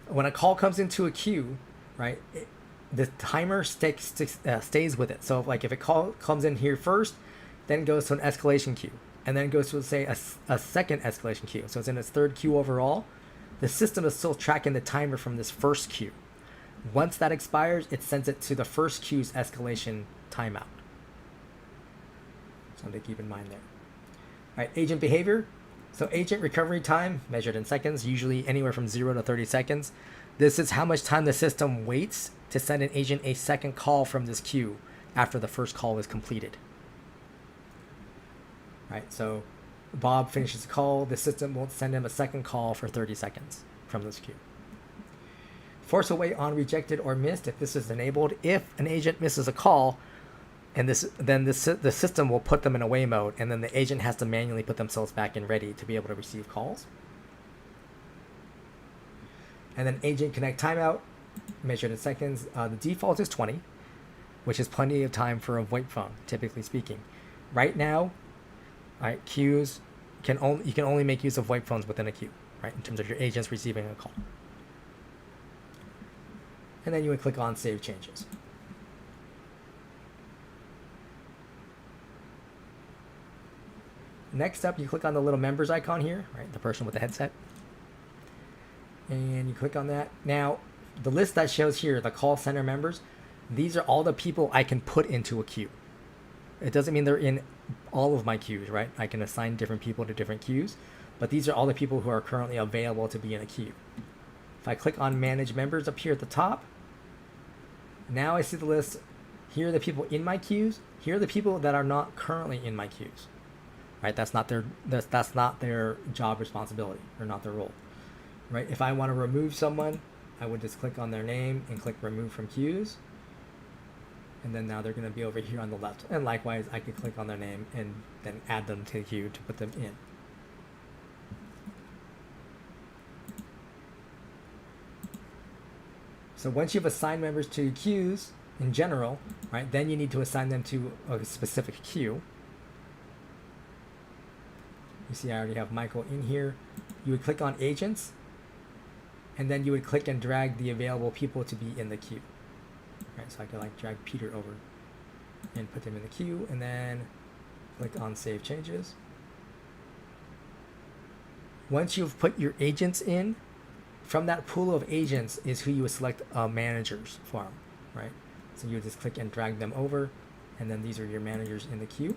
when a call comes into a queue, right, the timer stays with it. So like if a call comes in here first, then goes to an escalation queue, and then goes to, say, a second escalation queue. So it's in its 3rd queue overall. The system is still tracking the timer from this first queue. Once that expires, it sends it to the first queue's escalation timeout. Something to keep in mind there. All right, agent behavior. So agent recovery time, measured in seconds, usually anywhere from 0 to 30 seconds. This is how much time the system waits to send an agent a second call from this queue after the first call is completed. Right, so Bob finishes the call, the system won't send him a second call for 30 seconds from this queue. Force away on rejected or missed, if this is enabled. If an agent misses a call, and the system will put them in away mode, and then the agent has to manually put themselves back in ready to be able to receive calls. And then agent connect timeout, measured in seconds. The default is 20, which is plenty of time for a VoIP phone, typically speaking. Right now, right, queues you can only make use of VoIP phones within a queue, right, in terms of your agents receiving a call. And then you would click on Save Changes. Next up, you click on the little members icon here, right, the person with the headset. And you click on that. Now, the list that shows here, the call center members, These are all the people I can put into a queue. It doesn't mean they're in all of my queues, right? I can assign different people to different queues, but these are all the people who are currently available to be in a queue. If I click on Manage Members up here at the top, now I see the list. Here are the people in my queues. Here are the people that are not currently in my queues. Right? That's not their job responsibility, or not their role. Right? If I want to remove someone, I would just click on their name and click Remove from Queues. And then now they're going to be over here on the left. And likewise, I could click on their name and then add them to the queue to put them in. So once you've assigned members to queues in general, right, then you need to assign them to a specific queue. You see I already have Michael in here. You would click on Agents, and then you would click and drag the available people to be in the queue. Right, so I could like drag Peter over and put them in the queue, and then click on Save Changes. Once you've put your agents in, from that pool of agents is who you would select a managers from, right? So you would just click and drag them over, and then these are your managers in the queue.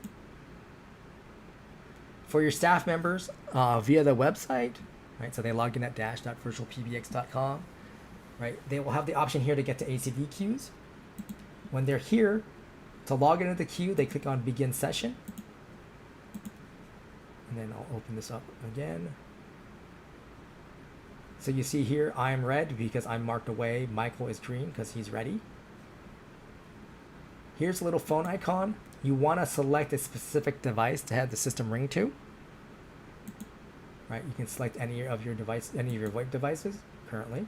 For your staff members, via the website, right? So they log in at dash.virtualpbx.com, right? They will have the option here to get to ACD queues. When they're here, to log into the queue, they click on Begin Session. And then I'll open this up again. So you see here, I'm red because I'm marked away. Michael is green because he's ready. Here's a little phone icon. You want to select a specific device to have the system ring to. Right, you can select any of your VoIP devices currently.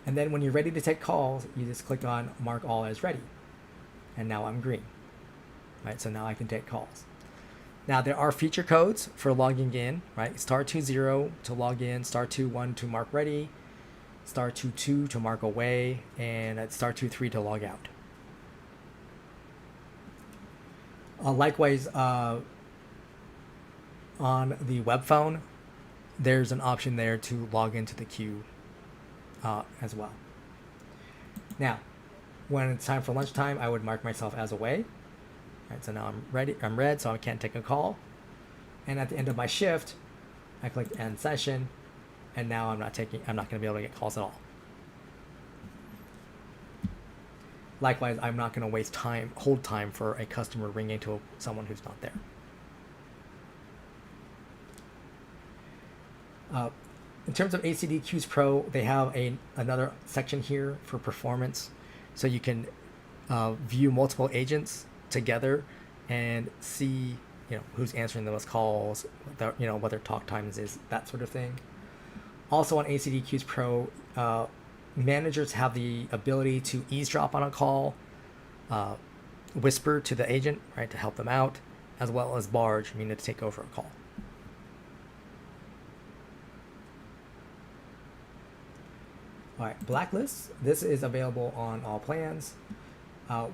And then when you're ready to take calls, you just click on Mark All as Ready. And now I'm green. Right, so now I can take calls. Now there are feature codes for logging in, right? *20 to log in, *21 to mark ready, *22 to mark away, and *23 to log out. Likewise, on the web phone, there's an option there to log into the queue as well. Now, when it's time for lunchtime, I would mark myself as away. Right, so now I'm red, so I can't take a call. And at the end of my shift, I click End Session, and now I'm not going to be able to get calls at all. Likewise, I'm not going to waste hold time for a customer ringing to someone who's not there. In terms of ACD Queues Pro, they have another section here for performance, so you can view multiple agents together and see who's answering the most calls, what their talk times is, that sort of thing. Also on ACD Queues Pro, managers have the ability to eavesdrop on a call, whisper to the agent, right, to help them out, as well as barge, meaning to take over a call. All right, blacklists. This is available on all plans.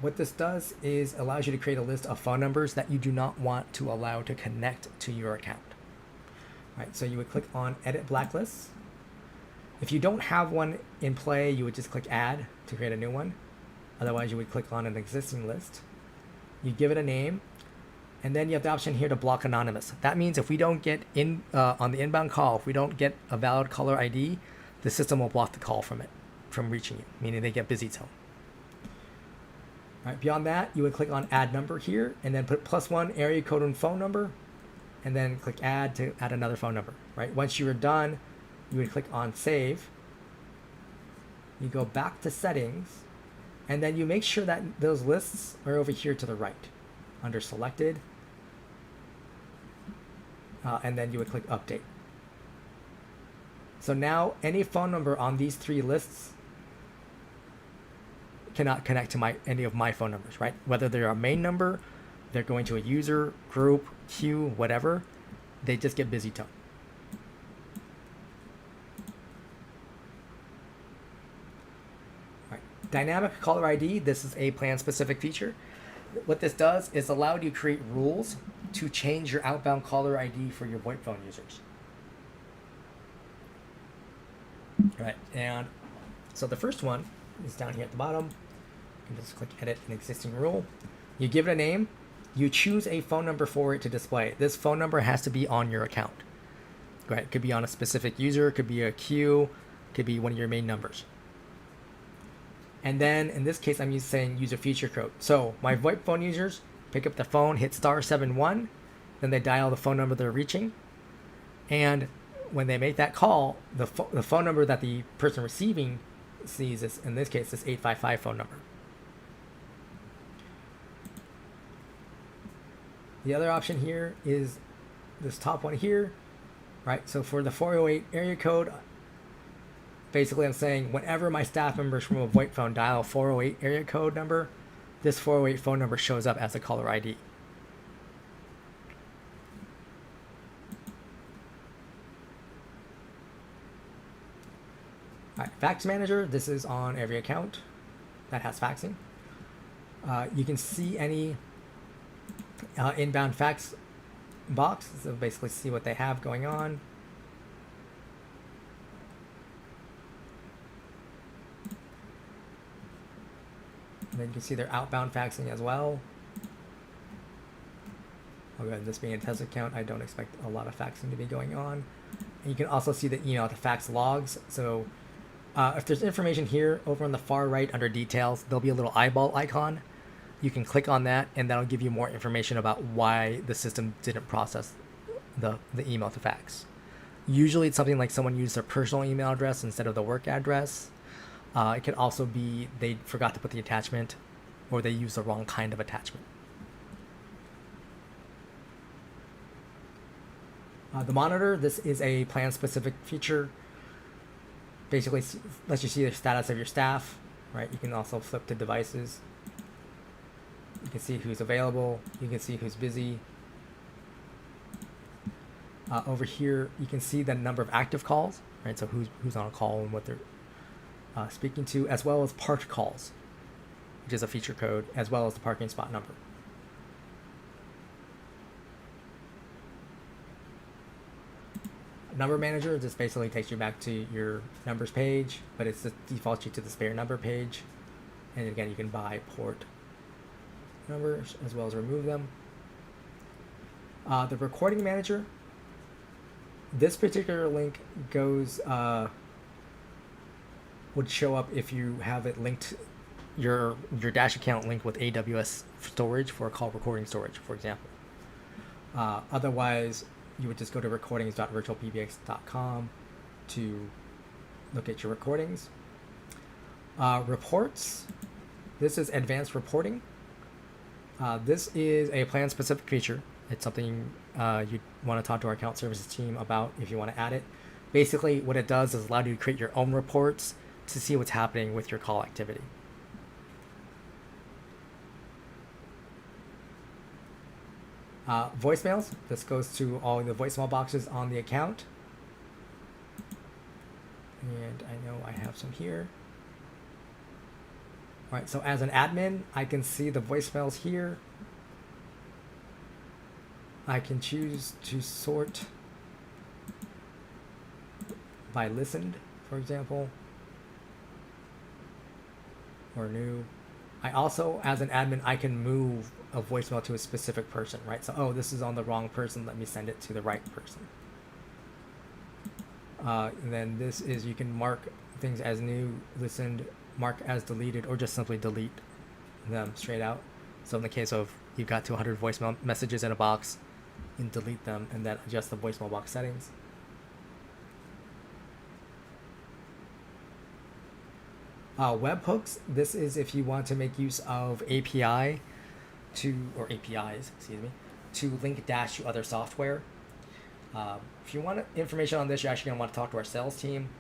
What this does is allows you to create a list of phone numbers that you do not want to allow to connect to your account. All right, so you would click on Edit Blacklists. If you don't have one in play, you would just click Add to create a new one. Otherwise, you would click on an existing list. You give it a name, and then you have the option here to block anonymous. That means if we don't get in on the inbound call, if we don't get a valid caller ID, the system will block the call from reaching you, meaning they get busy tone. Right, beyond that, you would click on Add Number here, and then put +1 area code and phone number, and then click Add to add another phone number. Right, once you are done, you would click on Save. You go back to Settings, and then you make sure that those lists are over here to the right, under Selected, and then you would click Update. So now any phone number on these three lists cannot connect to any of my phone numbers, right? Whether they're a main number, they're going to a user, group, queue, whatever, they just get busy tone. All right. Dynamic caller ID, this is a plan-specific feature. What this does is allow you to create rules to change your outbound caller ID for your VoIP phone users. Right, and so the first one is down here at the bottom. You can just click edit an existing rule. You give it a name. You choose a phone number for it to display. This phone number has to be on your account. Right? It could be on a specific user. It could be a queue. It could be one of your main numbers. And then in this case, I'm saying user feature code. So my VoIP phone users pick up the phone, hit *71, then they dial the phone number they're reaching. And when they make that call, the phone number that the person receiving sees is, in this case, this 855 phone number. The other option here is this top one here, right? So for the 408 area code, basically I'm saying whenever my staff members from a VoIP phone dial 408 area code number, this 408 phone number shows up as a caller ID. All right, fax manager, this is on every account that has faxing. You can see any inbound fax box, so basically see what they have going on. And then you can see their outbound faxing as well. Okay, this being a test account, I don't expect a lot of faxing to be going on. And you can also see the the fax logs. So if there's information here over on the far right under details, there'll be a little eyeball icon. You can click on that, and that'll give you more information about why the system didn't process the email to fax. Usually it's something like someone used their personal email address instead of the work address. It could also be they forgot to put the attachment, or they used the wrong kind of attachment. The monitor, this is a plan-specific feature. Basically lets you see the status of your staff, right? You can also flip to devices. You can see who's available. You can see who's busy. Over here, you can see the number of active calls, right? So who's on a call and what they're speaking to, as well as parked calls, which is a feature code, as well as the parking spot number. Number manager, this basically takes you back to your numbers page, but it defaults you to the spare number page. And again, you can buy port numbers as well as remove them. The recording manager, this particular link goes would show up if you have it linked, your Dash account linked with AWS storage for call recording storage, for example. Otherwise, you would just go to recordings.virtualpbx.com to look at your recordings. Reports, this is advanced reporting. This is a plan-specific feature. It's something you want to talk to our account services team about if you want to add it. Basically, what it does is allow you to create your own reports to see what's happening with your call activity. Voicemails, this goes to all the voicemail boxes on the account. And I know I have some here. All right, so as an admin, I can see the voicemails here. I can choose to sort by listened, for example, or new. I also, as an admin, I can move a voicemail to a specific person, right? So, oh, this is on the wrong person. Let me send it to the right person. And then this is, you can mark things as new, listened, mark as deleted, or just simply delete them straight out. So in the case of you've got 200 voicemail messages in a box, you can delete them and then adjust the voicemail box settings. Webhooks, this is if you want to make use of APIs, to link Dash to other software. If you want information on this, you're actually going to want to talk to our sales team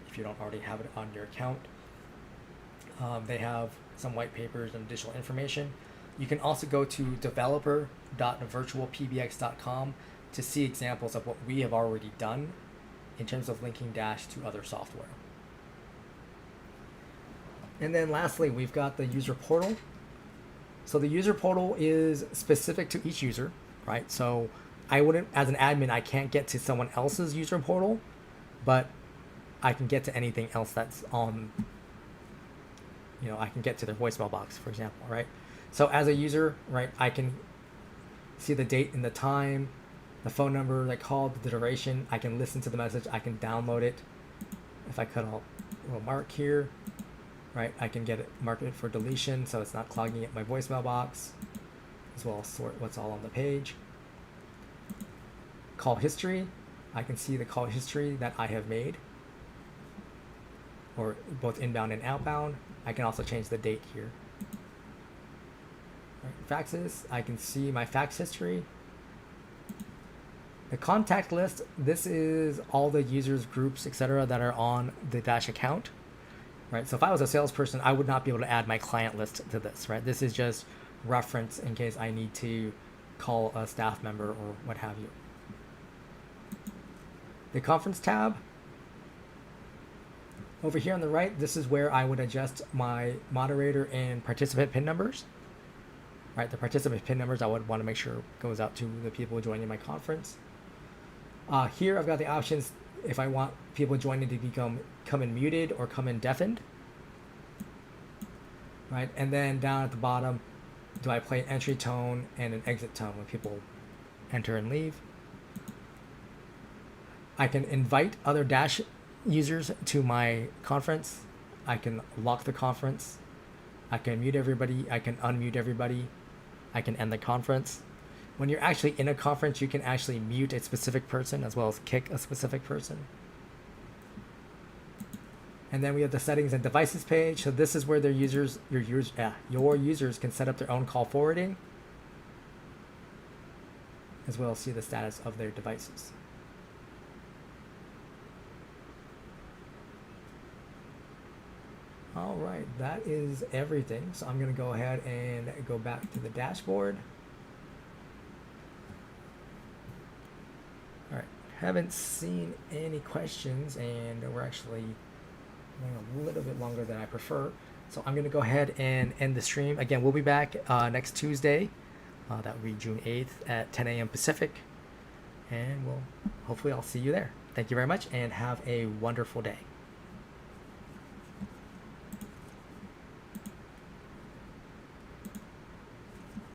if you don't already have it on your account. They have some white papers and additional information. You can also go to developer.virtualpbx.com to see examples of what we have already done in terms of linking Dash to other software. And then lastly, we've got the user portal. So the user portal is specific to each user, right? So I wouldn't, as an admin, I can't get to someone else's user portal, but I can get to anything else that's on I can get to their voicemail box, for example, right? So as a user, right, I can see the date and the time, the phone number that called, the duration. I can listen to the message. I can download it. If I cut a little mark here, right, I can get it, mark it for deletion so it's not clogging up my voicemail box, as well as sort what's all on the page. Call history. I can see the call history that I have made, or both inbound and outbound. I can also change the date here. Right, faxes. I can see my fax history. The contact list, this is all the users, groups, etc. that are on the Dash account, right? So if I was a salesperson, I would not be able to add my client list to this, right? This is just reference in case I need to call a staff member or what have you. The conference tab, over here on the right, this is where I would adjust my moderator and participant PIN numbers. Right, the participant PIN numbers I would want to make sure goes out to the people joining my conference. Here I've got the options if I want people joining to come in muted or come in deafened. Right, and then down at the bottom, do I play an entry tone and an exit tone when people enter and leave? I can invite other Dash users to my conference. I can lock the conference. I can mute everybody. I can unmute everybody. I can end the conference. When you're actually in a conference, you can actually mute a specific person as well as kick a specific person. And then we have the settings and devices page. So this is where your users can set up their own call forwarding, as well as see the status of their devices. All right, that is everything. So I'm going to go ahead and go back to the dashboard. All right, haven't seen any questions, and we're actually going a little bit longer than I prefer. So I'm going to go ahead and end the stream. Again, we'll be back next Tuesday. That will be June 8th at 10 a.m. Pacific. And hopefully I'll see you there. Thank you very much, and have a wonderful day.